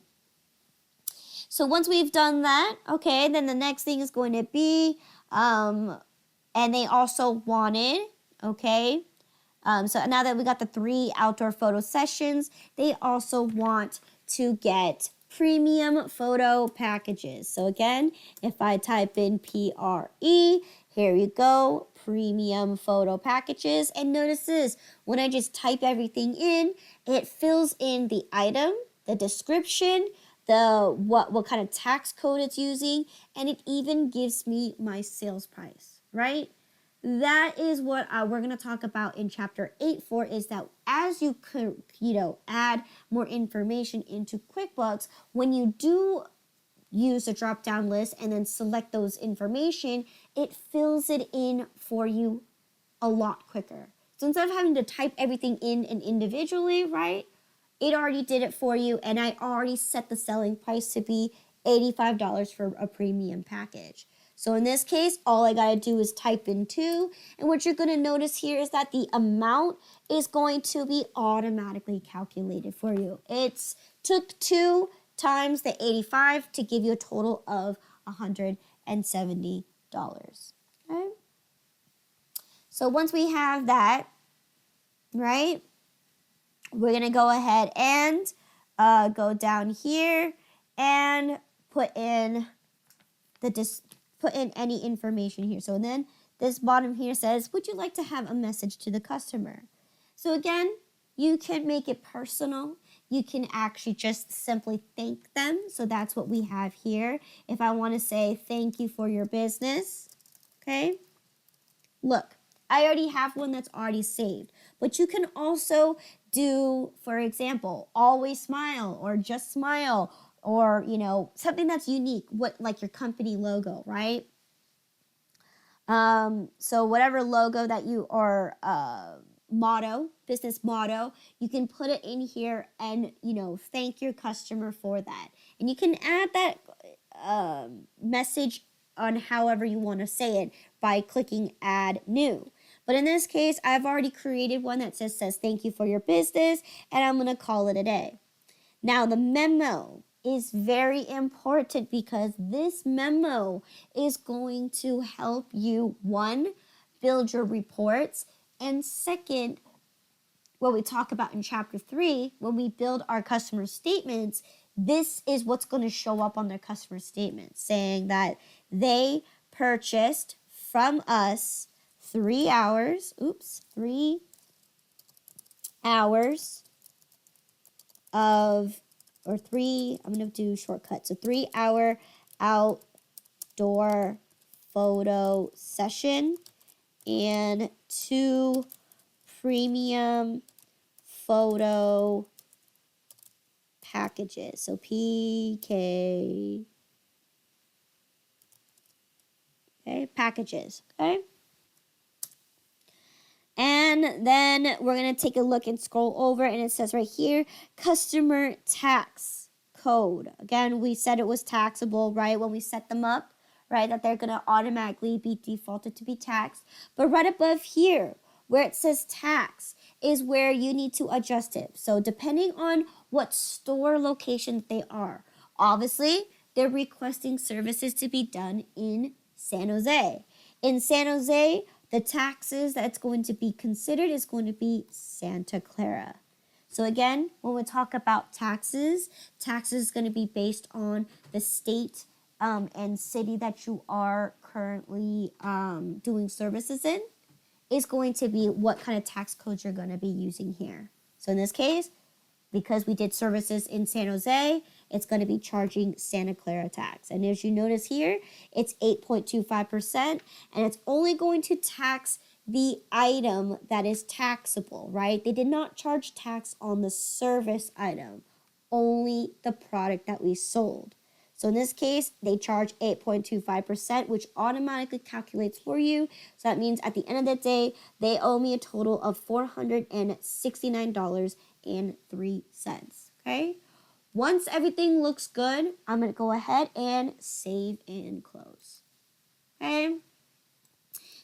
So once we've done that, okay, then the next thing is going to be, and they also wanted, okay, so now that we got the 3 outdoor photo sessions, they also want to get premium photo packages. So again, if I type in PRE, here you go, premium photo packages. And notice this, when I just type everything in, it fills in the item, the description, what kind of tax code it's using, and it even gives me my sales price, right? That is what we're going to talk about in chapter 8 for, is that as you could, add more information into QuickBooks, when you do use the drop-down list and then select those information, it fills it in for you a lot quicker. So instead of having to type everything in and individually, right, it already did it for you, and I already set the selling price to be $85 for a premium package. So in this case, all I gotta do is type in 2, and what you're gonna notice here is that the amount is going to be automatically calculated for you. It's took 2 times the 85 to give you a total of $170, okay? So once we have that, right, we're gonna go ahead and go down here and put in any information here. So then this bottom here says, would you like to have a message to the customer? So again, you can make it personal. You can actually just simply thank them. So that's what we have here. If I want to say thank you for your business, okay? Look, I already have one that's already saved. But you can also do, for example, always smile or just smile, or, something that's unique, like your company logo, right? So whatever logo that you are, business motto, you can put it in here and, thank your customer for that. And you can add that message on however you want to say it by clicking add new. But in this case, I've already created one that says thank you for your business, and I'm going to call it a day. Now the memo is very important because this memo is going to help you, 1, build your reports, and 2nd, what we talk about in chapter 3, when we build our customer statements, this is what's going to show up on their customer statements, saying that they purchased from us 3 hours of, or 3, I'm going to do shortcut. So 3 hour outdoor photo session and 2 premium photo packages. So PK, okay, packages, okay? And then we're going to take a look and scroll over, and it says right here, customer tax code. Again, we said it was taxable, right, when we set them up, right, that they're going to automatically be defaulted to be taxed. But right above here, where it says tax, is where you need to adjust it. So depending on what store location they are, obviously, they're requesting services to be done in San Jose. In San Jose, the taxes that's going to be considered is going to be Santa Clara. So again, when we talk about taxes, taxes is going to be based on the state and city that you are currently doing services in. Is going to be what kind of tax codes you're going to be using here. So in this case, because we did services in San Jose, it's going to be charging Santa Clara tax. And as you notice here, it's 8.25%, and it's only going to tax the item that is taxable, right? They did not charge tax on the service item, only the product that we sold. So in this case, they charge 8.25%, which automatically calculates for you. So that means at the end of the day, they owe me a total of $469.03. Okay? Once everything looks good, I'm going to go ahead and save and close. Okay?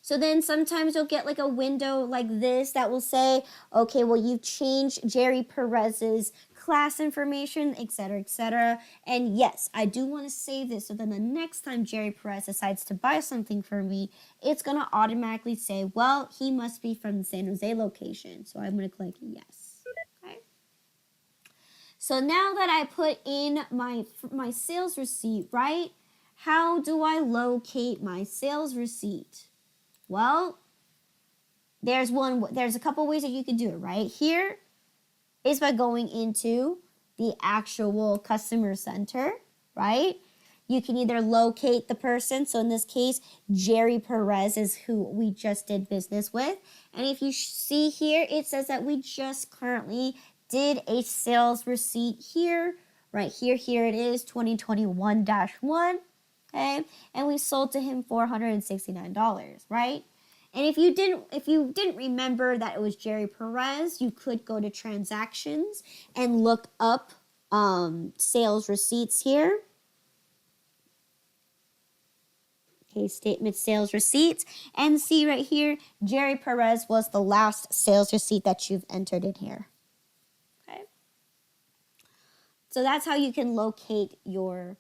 So then sometimes you'll get like a window like this that will say, okay, well, you've changed Jerry Perez's class information, etc., etc. And yes, I do want to save this so then the next time Jerry Perez decides to buy something for me, it's going to automatically say, well, he must be from the San Jose location. So I'm going to click yes. Okay. So now that I put in my sales receipt, right? How do I locate my sales receipt? Well, there's a couple ways that you can do it, right? Here is by going into the actual customer center, right? You can either locate the person. So in this case, Jerry Perez is who we just did business with. And if you see here, it says that we just currently did a sales receipt here, right here. Here it is, 2021-1. Okay, and we sold to him $469, right? And if you didn't remember that it was Jerry Perez, you could go to transactions and look up sales receipts here. Okay, statement sales receipts, and see right here, Jerry Perez was the last sales receipt that you've entered in here. Okay, so that's how you can locate your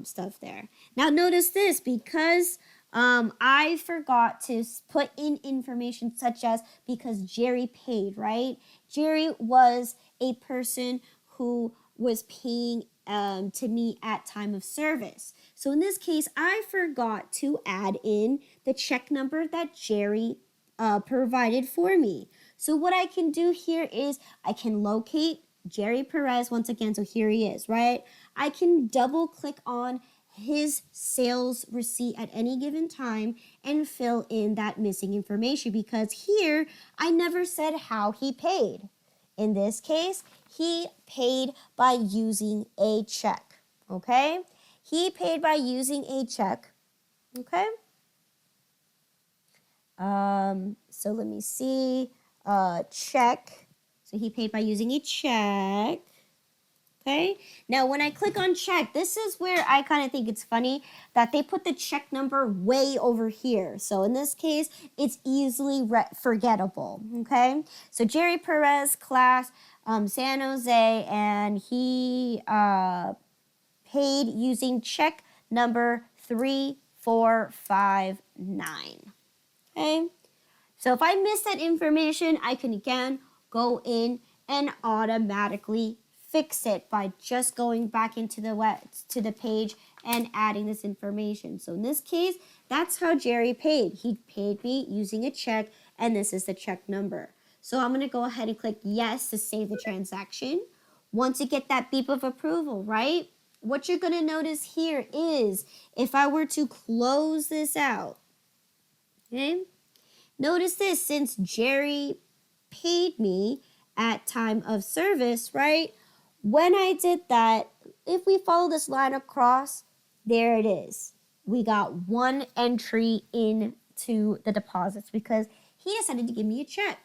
stuff there. Now notice this, because I forgot to put in information such as because Jerry paid, right? Jerry was a person who was paying to me at time of service. So in this case, I forgot to add in the check number that Jerry provided for me. So what I can do here is I can locate Jerry Perez once again. So here he is, right? I can double click on his sales receipt at any given time and fill in that missing information, because here I never said how he paid. In this case, he paid by using a check, okay? He paid by using a check, okay? So let me see, check. So he paid by using a check. Okay, now when I click on check, this is where I kind of think it's funny that they put the check number way over here. So in this case, it's easily forgettable, okay? So Jerry Perez, class, San Jose, and he paid using check number 3459, okay? So if I miss that information, I can again go in and automatically fix it by just going back into the page and adding this information. So in this case, that's how Jerry paid. He paid me using a check, and this is the check number. So I'm going to go ahead and click yes to save the transaction. Once you get that beep of approval, right? What you're going to notice here is if I were to close this out, okay? Notice this, since Jerry paid me at time of service, right? When I did that, if we follow this line across, there it is. We got one entry into the deposits because he decided to give me a check.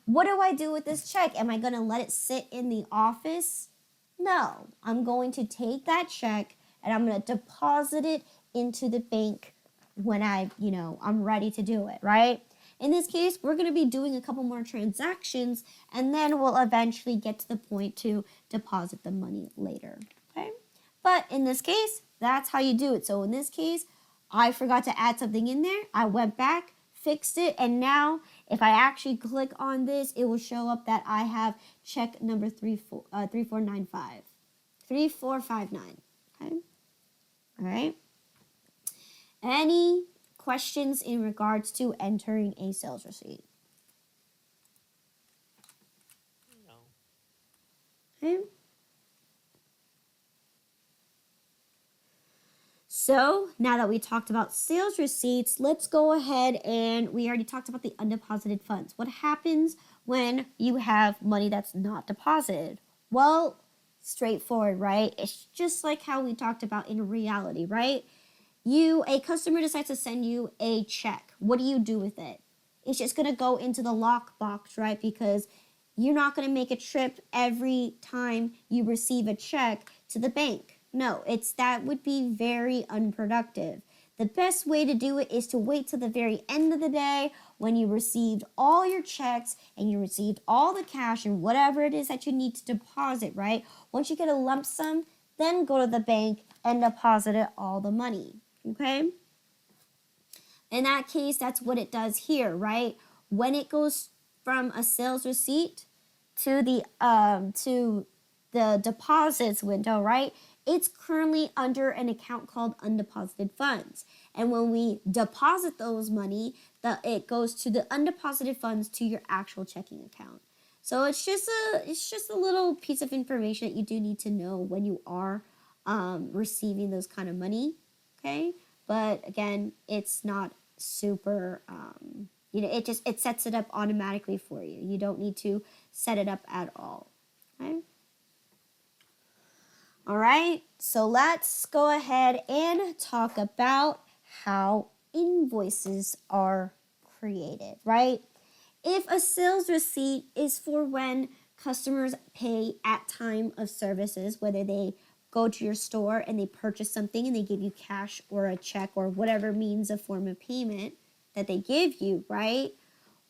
What do I do with this check? Am I going to let it sit in the office? No, I'm going to take that check and I'm going to deposit it into the bank when I'm ready to do it, right? In this case, we're going to be doing a couple more transactions, and then we'll eventually get to the point to deposit the money later, okay? But in this case, that's how you do it. So in this case, I forgot to add something in there. I went back, fixed it, and now if I actually click on this, it will show up that I have check number 3495. 3459, okay? All right. Any questions in regards to entering a sales receipt? No. Okay. So now that we talked about sales receipts, let's go ahead and we already talked about the undeposited funds. What happens when you have money that's not deposited? Well, straightforward, right? It's just like how we talked about in reality, right? A customer decides to send you a check. What do you do with it? It's just going to go into the lockbox, right? Because you're not going to make a trip every time you receive a check to the bank. No, that would be very unproductive. The best way to do it is to wait till the very end of the day when you received all your checks and you received all the cash and whatever it is that you need to deposit, right? Once you get a lump sum, then go to the bank and deposit all the money. Okay? In that case, that's what it does here, right? When it goes from a sales receipt to the deposits window, right? It's currently under an account called undeposited funds. And when we deposit those money, it goes to the undeposited funds to your actual checking account. So it's just a little piece of information that you do need to know when you are receiving those kind of money. Okay, but again, it's not super, it sets it up automatically for you. You don't need to set it up at all. Okay. All right, so let's go ahead and talk about how invoices are created, right? If a sales receipt is for when customers pay at time of services, whether they go to your store and they purchase something and they give you cash or a check or whatever means of form of payment that they give you, right?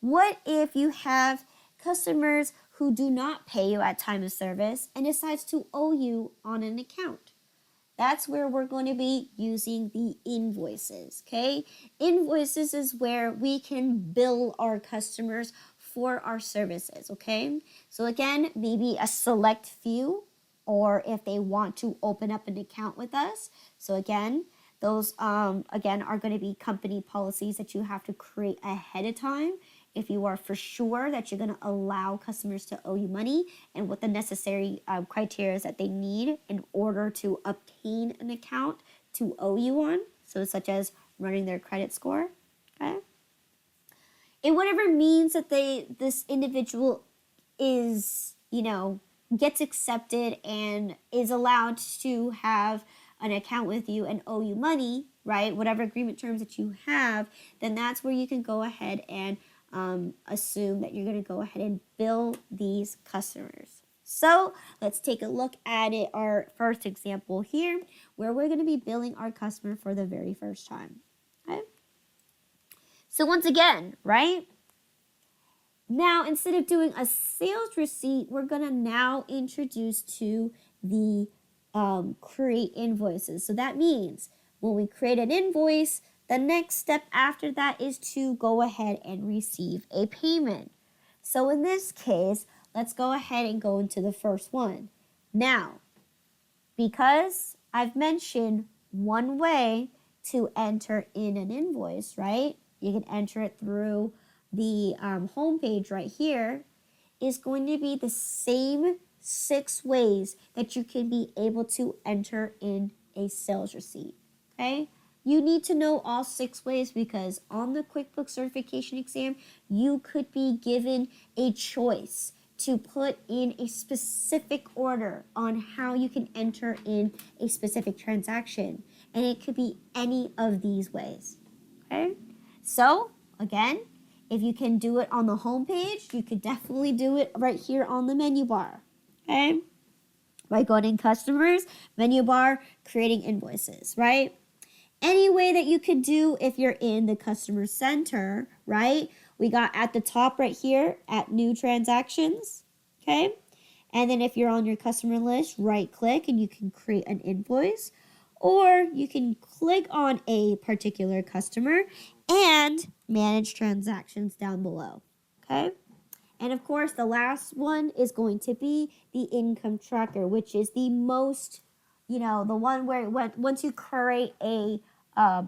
What if you have customers who do not pay you at time of service and decides to owe you on an account? That's where we're going to be using the invoices, okay? Invoices is where we can bill our customers for our services, okay? So again, maybe a select few, or if they want to open up an account with us. So again, those again are going to be company policies that you have to create ahead of time if you are for sure that you're going to allow customers to owe you money and what the necessary criteria that they need in order to obtain an account to owe you on. So such as running their credit score, okay? And whatever means that this individual is, gets accepted and is allowed to have an account with you and owe you money, right? Whatever agreement terms that you have, then that's where you can go ahead and assume that you're going to go ahead and bill these customers. So let's take a look at it, our first example here, where we're going to be billing our customer for the very first time. Okay? So once again, right? Now, instead of doing a sales receipt, we're going to now introduce to the create invoices. So that means when we create an invoice, the next step after that is to go ahead and receive a payment. So in this case, let's go ahead and go into the first one. Now, because I've mentioned one way to enter in an invoice, right? You can enter it through the home page right here, is going to be the same 6 ways that you can be able to enter in a sales receipt, okay? You need to know all 6 ways because on the QuickBooks certification exam, you could be given a choice to put in a specific order on how you can enter in a specific transaction. And it could be any of these ways, okay? So, again, if you can do it on the home page, you could definitely do it right here on the menu bar, okay? By going in customers, menu bar, creating invoices, right? Any way that you could do if you're in the customer center, right? We got at the top right here at new transactions, okay? And then if you're on your customer list, right click and you can create an invoice, or you can click on a particular customer and manage transactions down below, okay? And of course, the last one is going to be the income tracker, which is the most, the one where once you create a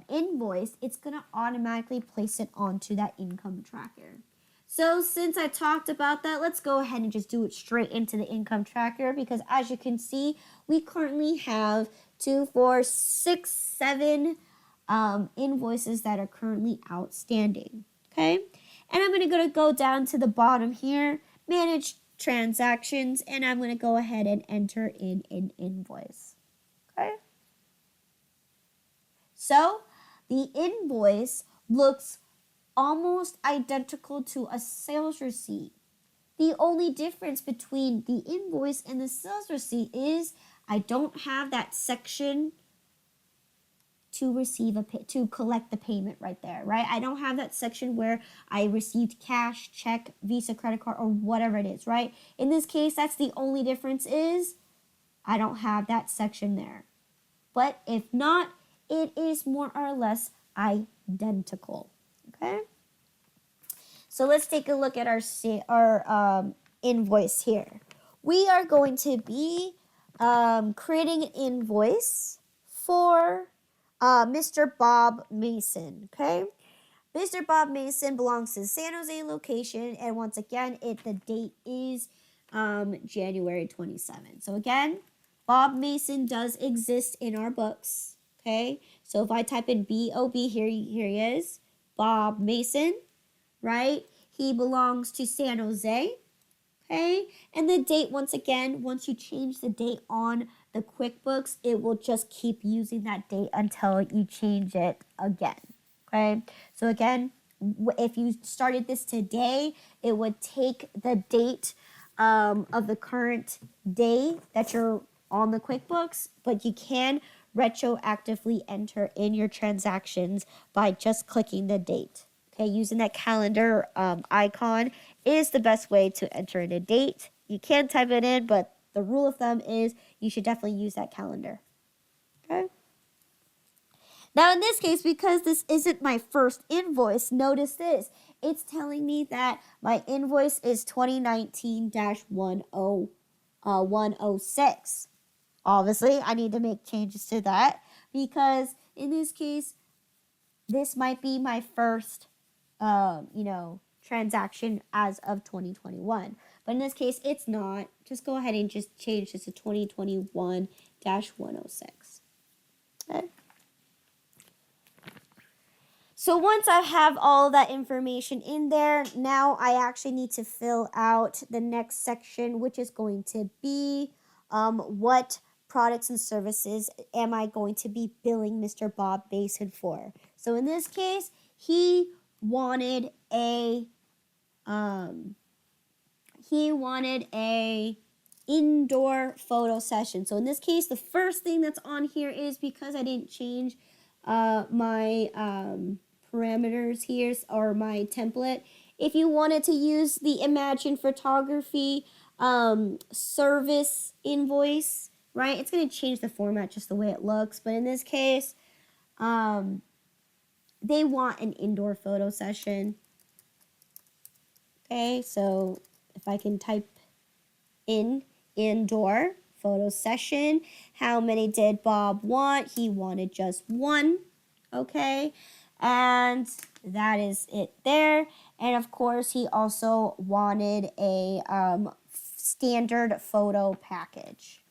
invoice, it's going to automatically place it onto that income tracker. So since I talked about that, let's go ahead and just do it straight into the income tracker, because as you can see, we currently have 2, 4, 6, 7 invoices that are currently outstanding, okay? And I'm going to go down to the bottom here, manage transactions, and I'm going to go ahead and enter in an invoice, okay? So the invoice looks almost identical to a sales receipt. The only difference between the invoice and the sales receipt is I don't have that section to collect the payment right there, right? I don't have that section where I received cash, check, Visa, credit card, or whatever it is, right? In this case, that's the only difference is I don't have that section there. But if not, it is more or less identical, okay? So let's take a look at our invoice here. We are going to be creating an invoice for Mr. Bob Mason, okay? Mr. Bob Mason belongs to the San Jose location, and once again, the date is January 27th. So again, Bob Mason does exist in our books, okay? So if I type in B-O-B, here he is, Bob Mason, right? He belongs to San Jose, okay? And the date, once again, once you change the date on the QuickBooks, it will just keep using that date until you change it again, okay? So again, if you started this today, it would take the date of the current day that you're on the QuickBooks, but you can retroactively enter in your transactions by just clicking the date. Okay, using that calendar icon is the best way to enter in a date. You can type it in, but the rule of thumb is you should definitely use that calendar. Okay. Now in this case, because this isn't my first invoice, notice this. It's telling me that my invoice is 2019-106. Obviously, I need to make changes to that because in this case, this might be my first transaction as of 2021. But in this case, it's not. Just go ahead and just change this to 2021-106. Okay. So once I have all that information in there, now I actually need to fill out the next section, which is going to be what products and services am I going to be billing Mr. Bob Mason for. So in this case, he wanted a indoor photo session. So in this case, the first thing that's on here is because I didn't change my parameters here or my template. If you wanted to use the Imagine Photography service invoice, right, it's going to change the format just the way it looks. But in this case, they want an indoor photo session. Okay, so if I can type in indoor photo session, how many did Bob want? He wanted just one. Okay, and that is it there. And of course, he also wanted a standard photo package.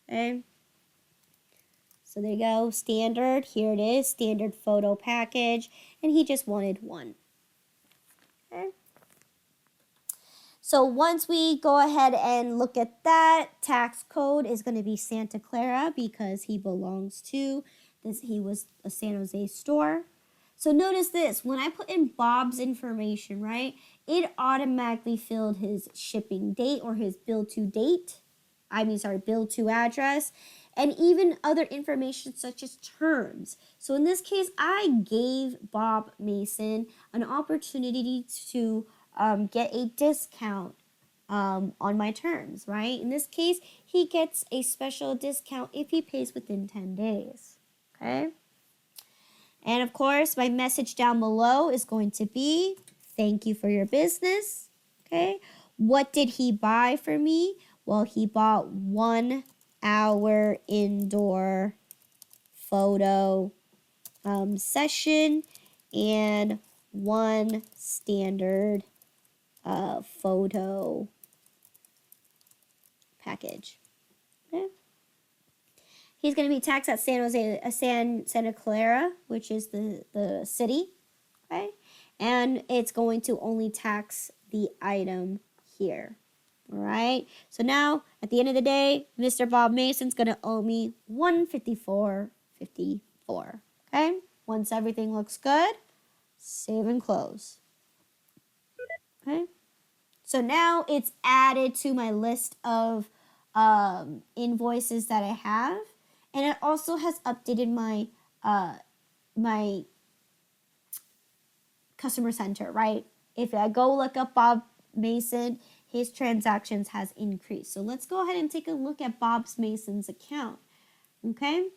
Okay. So there you go, standard, here it is, standard photo package, and he just wanted one. Okay. So once we go ahead and look at that, tax code is going to be Santa Clara because he belongs to this, he was a San Jose store. So notice this, when I put in Bob's information, right, it automatically filled his shipping date or his bill to date, bill to address, and even other information such as terms. So in this case, I gave Bob Mason an opportunity to get a discount on my terms, right? In this case, he gets a special discount if he pays within 10 days, okay? And of course, my message down below is going to be, thank you for your business, okay? What did he buy for me? Well, he bought 1 hour indoor photo session and 1 standard photo package. Okay. He's going to be taxed at Santa Clara, which is the city. Okay, and it's going to only tax the item here. All right. So now, at the end of the day, Mr. Bob Mason's going to owe me $154.54. Okay. Once everything looks good, save and close. Okay. So now it's added to my list of invoices that I have, and it also has updated my my customer center, right? If I go look up Bob Mason, his transactions has increased. So let's go ahead and take a look at Bob Mason's account, okay?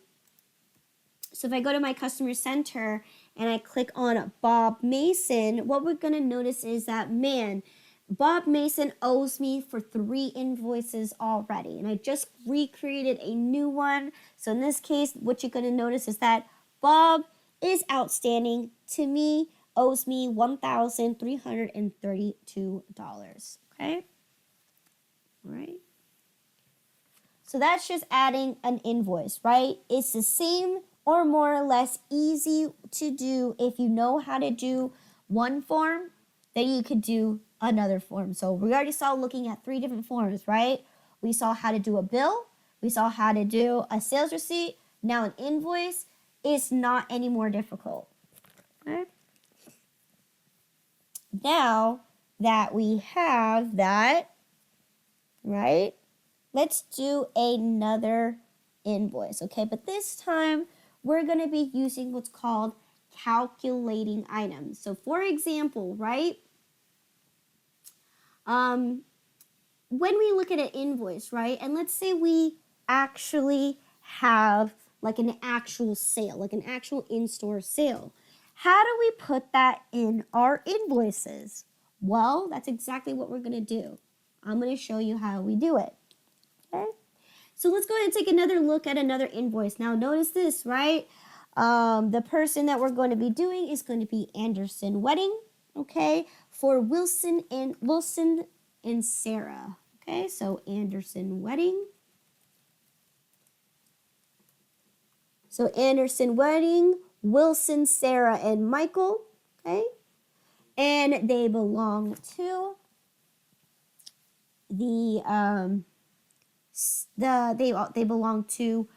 So if I go to my customer center and I click on Bob Mason, what we're going to notice is that, man, Bob Mason owes me for 3 invoices already, and I just recreated a new one. So in this case, what you're going to notice is that Bob is outstanding to me, owes me $1,332, okay? All right. So that's just adding an invoice, right? It's the same or more or less easy to do. If you know how to do one form, then you could do another form. So we already saw looking at 3 different forms, right? We saw how to do a bill. We saw how to do a sales receipt. Now an invoice is not any more difficult. Okay? Now that we have that, right? Let's do another invoice, okay? But this time, we're going to be using what's called calculating items. So for example, right? When we look at an invoice, right? And let's say we actually have like an actual sale, like an actual in-store sale. How do we put that in our invoices? Well, that's exactly what we're going to do. I'm going to show you how we do it. Okay? So let's go ahead and take another look at another invoice. Now notice this, right? The person that we're going to be doing is going to be Anderson Wedding, okay? For Wilson and Sarah, okay? So Anderson Wedding. So Anderson Wedding, Wilson, Sarah, and Michael, okay? And they belong to they belong to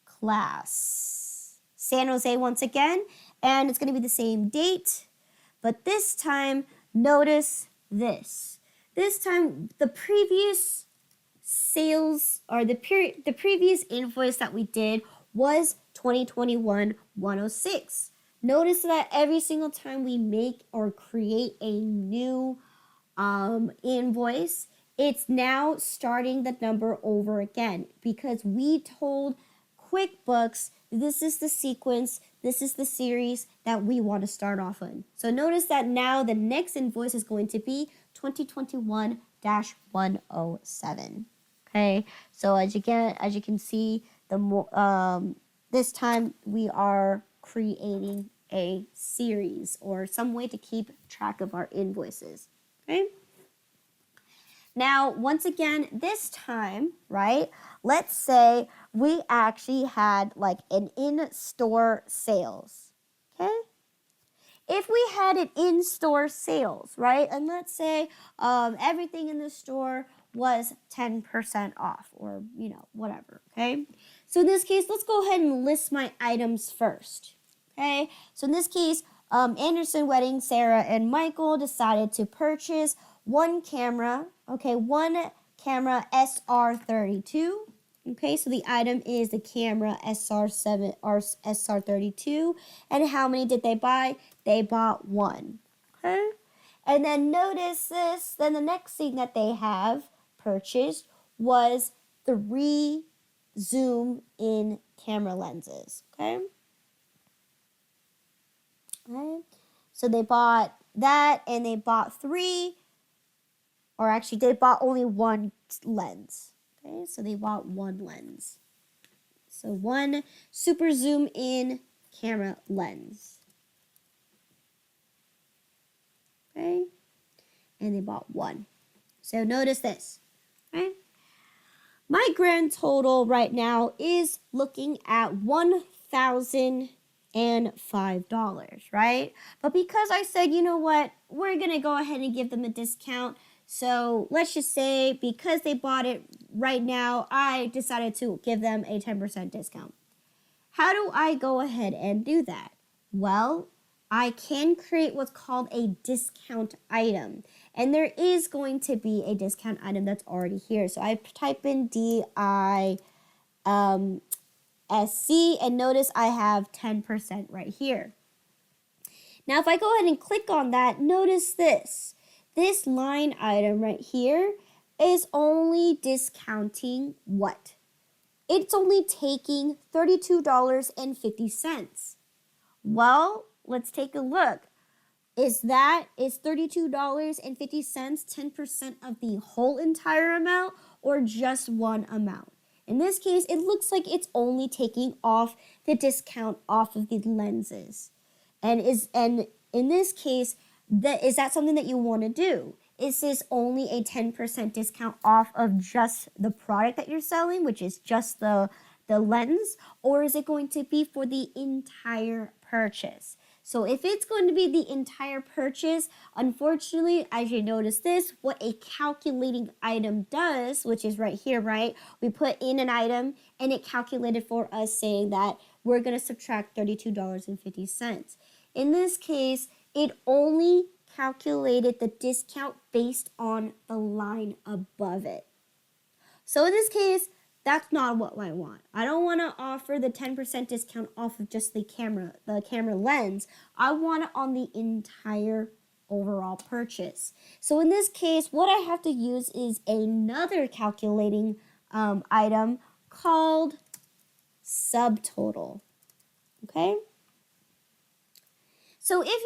class San Jose once again, and it's going to be the same date, but this time notice this. This time the previous sales or the previous invoice that we did was 2021-106. Notice that every single time we make or create a new invoice, it's now starting the number over again because we told QuickBooks this is the sequence, this is the series that we want to start off on. So notice that now the next invoice is going to be 2021-107. Okay, so as you can see, this time we are creating a series or some way to keep track of our invoices. Okay. Now, once again, this time, right, let's say we actually had like an in-store sales, okay? If we had an in-store sales, right, and let's say everything in the store was 10% off or, you know, whatever, okay? So in this case, let's go ahead and list my items first, okay? So in this case, Anderson Wedding, Sarah, and Michael decided to purchase one camera, okay, one camera SR32. Okay, so the item is the camera SR7 or SR32. And how many did they buy? They bought one. Okay, and then notice this. Then the next thing that they have purchased was 3 zoom in camera lenses. Okay. Okay. So they bought that, and they bought 3, or actually they bought only 1 lens. Okay, so they bought 1 lens. So 1 super zoom in camera lens. Okay, and they bought 1. So notice this, right? My grand total right now is looking at $1,005, right? But because I said, you know what, we're going to go ahead and give them a discount. So let's just say because they bought it right now, I decided to give them a 10% discount. How do I go ahead and do that? Well, I can create what's called a discount item. And there is going to be a discount item that's already here. So I type in DISC, and notice I have 10% right here. Now, if I go ahead and click on that, notice this. This line item right here is only discounting what? It's only taking $32.50. Well, let's take a look. Is $32.50 10% of the whole entire amount or just one amount? In this case, it looks like it's only taking off the discount off of the lenses. And in this case, is that something that you want to do? Is this only a 10% discount off of just the product that you're selling, which is just the lens, or is it going to be for the entire purchase? So if it's going to be the entire purchase, unfortunately, as you notice this, what a calculating item does, which is right here, right? We put in an item and it calculated for us saying that we're going to subtract $32.50. In this case, it only calculated the discount based on the line above it. So in this case, that's not what I want. I don't want to offer the 10% discount off of just the camera lens. I want it on the entire overall purchase. So in this case, what I have to use is another calculating item called subtotal. Okay? So if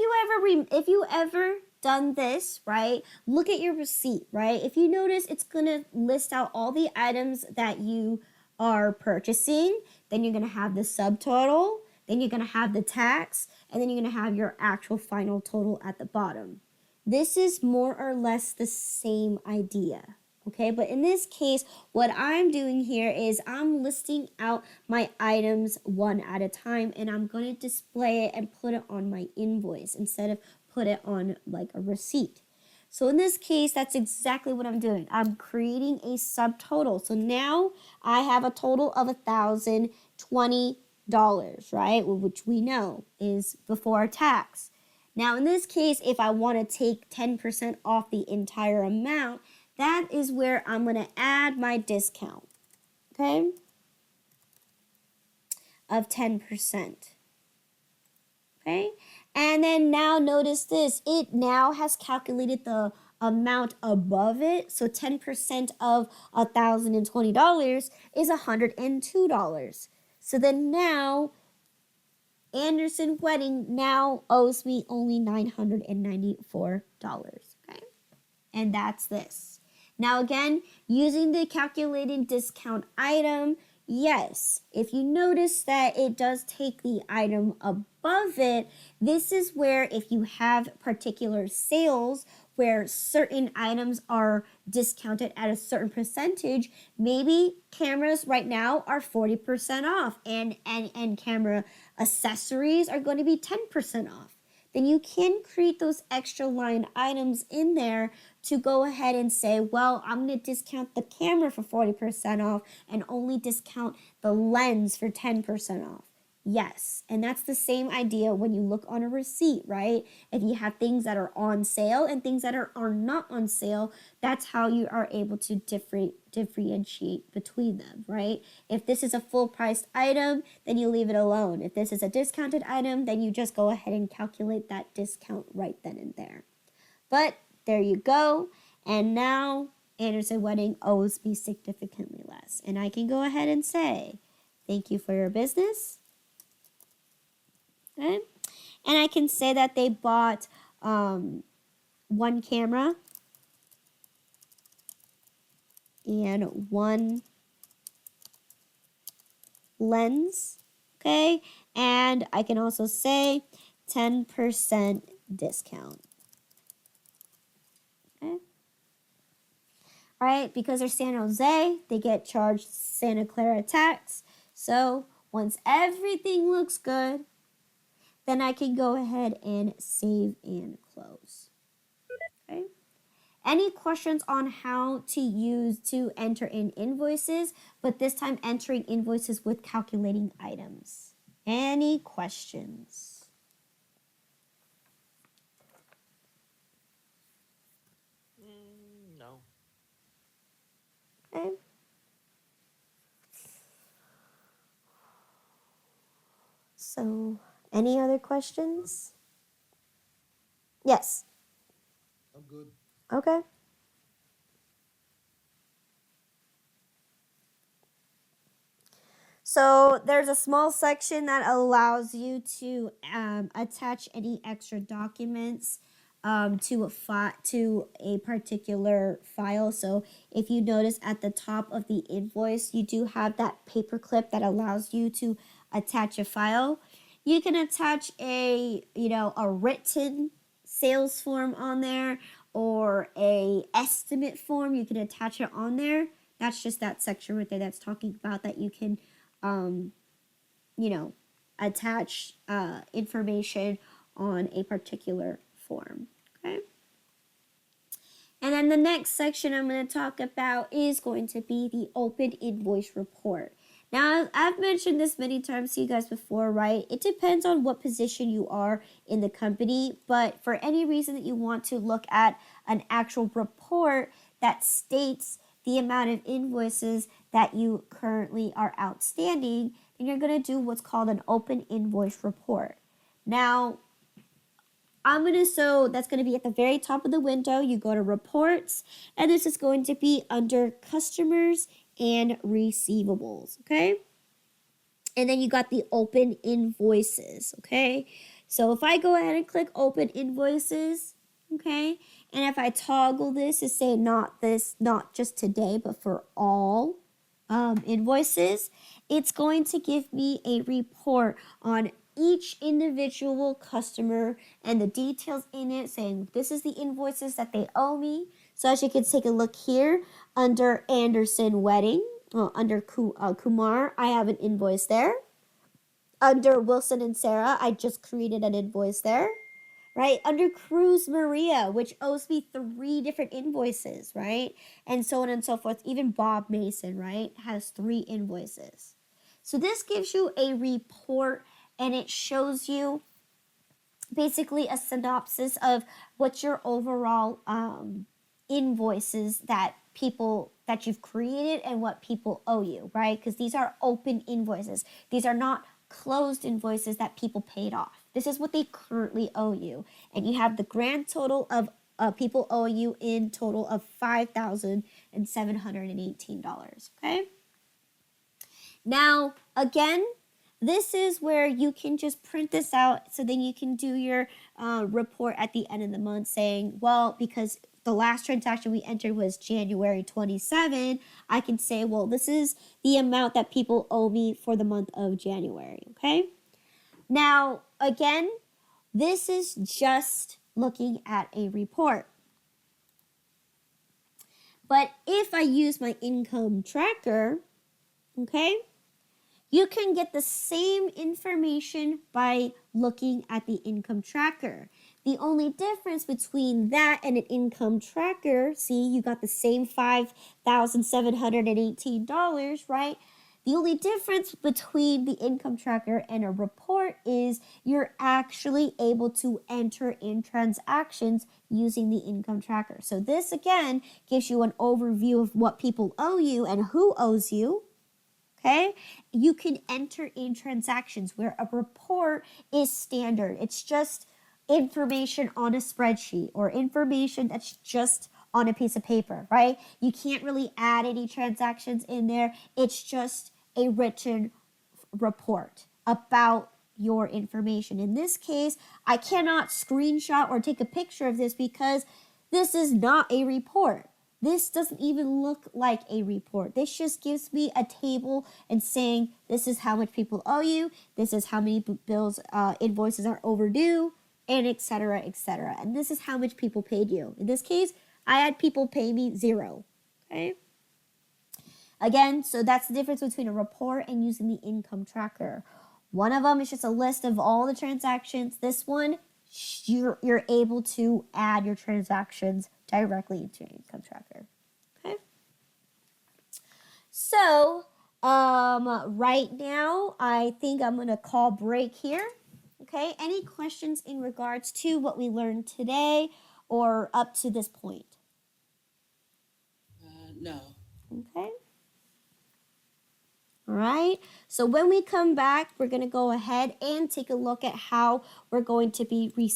you ever done this, right, look at your receipt, right? If you notice, it's going to list out all the items that you are purchasing. Then you're going to have the subtotal. Then you're going to have the tax. And then you're going to have your actual final total at the bottom. This is more or less the same idea. Okay, but in this case, what I'm doing here is I'm listing out my items one at a time, and I'm going to display it and put it on my invoice instead of put it on like a receipt. So in this case, that's exactly what I'm doing. I'm creating a subtotal. So now I have a total of $1,020, right? Which we know is before tax. Now in this case, if I want to take 10% off the entire amount, that is where I'm going to add my discount, okay, of 10%, okay? And then now notice this. It now has calculated the amount above it. So 10% of $1,020 is $102. So then now Anderson Wedding now owes me only $994, okay? And that's this. Now again, using the calculating discount item, yes, if you notice that it does take the item above it, this is where if you have particular sales where certain items are discounted at a certain percentage, maybe cameras right now are 40% off and camera accessories are going to be 10% off. Then you can create those extra line items in there to go ahead and say, well, I'm going to discount the camera for 40% off and only discount the lens for 10% off. Yes, and that's the same idea when you look on a receipt, right? If you have things that are on sale and things that are not on sale, that's how you are able to differentiate between them, right? If this is a full priced item, then you leave it alone. If this is a discounted item, then you just go ahead and calculate that discount right then and there. But there you go. And now Anderson Wedding owes me significantly less. And I can go ahead and say, thank you for your business. Okay. And I can say that they bought one camera and one lens. Okay. And I can also say 10% discount. Okay. All right. Because they're San Jose, they get charged Santa Clara tax. So once everything looks good, then I can go ahead and save and close. Okay. Any questions on how to enter in invoices, but this time entering invoices with calculating items? Any questions? No. Okay. So, any other questions? Yes. I'm good. Okay. So there's a small section that allows you to attach any extra documents to a particular file. So if you notice at the top of the invoice, you do have that paper clip that allows you to attach a file. You can attach a written sales form on there or a estimate form. You can attach it on there. That's just that section right there that's talking about that you can attach information on a particular form. Okay. And then the next section I'm going to talk about is going to be the open invoice report. Now, I've mentioned this many times to you guys before, right? It depends on what position you are in the company, but for any reason that you want to look at an actual report that states the amount of invoices that you currently are outstanding, then you're going to do what's called an open invoice report. Now, so that's going to be at the very top of the window. You go to reports, and this is going to be under customers and receivables, okay? And then you got the open invoices, okay? So if I go ahead and click open invoices, okay, and if I toggle this to say not just today, but for all invoices, it's going to give me a report on each individual customer and the details in it saying this is the invoices that they owe me. So as you can take a look here under Anderson Wedding, under Kumar, I have an invoice there. Under Wilson and Sarah, I just created an invoice there. Right? Under Cruz Maria, which owes me 3 different invoices, right? And so on and so forth. Even Bob Mason, right, has 3 invoices. So this gives you a report and it shows you basically a synopsis of what your overall invoices that you've created and what people owe you, right? Because these are open invoices. These are not closed invoices that people paid off. This is what they currently owe you. And you have the grand total of people owe you in total of $5,718, okay? Now, again, this is where you can just print this out so then you can do your report at the end of the month saying, well, because the last transaction we entered was January 27, I can say, well, this is the amount that people owe me for the month of January, okay? Now, again, this is just looking at a report. But if I use my income tracker, okay, you can get the same information by looking at the income tracker. The only difference between that and an income tracker, see, you got the same $5,718, right? The only difference between the income tracker and a report is you're actually able to enter in transactions using the income tracker. So this again gives you an overview of what people owe you and who owes you. Okay, you can enter in transactions where a report is standard. It's just information on a spreadsheet or information that's just on a piece of paper, right? You can't really add any transactions in there. It's just a written report about your information. In this case, I cannot screenshot or take a picture of this because this is not a report. This doesn't even look like a report. This just gives me a table and saying this is how much people owe you, this is how many bills, invoices are overdue, and etc., etc. And this is how much people paid you. In this case, I had people pay me 0. Okay. Again, so that's the difference between a report and using the income tracker. One of them is just a list of all the transactions. This one, you're able to add your transactions directly into your income tracker. Okay. So, right now, I think I'm going to call break here. Okay. Any questions in regards to what we learned today or up to this point? No. Okay. All right. So when we come back, we're going to go ahead and take a look at how we're going to be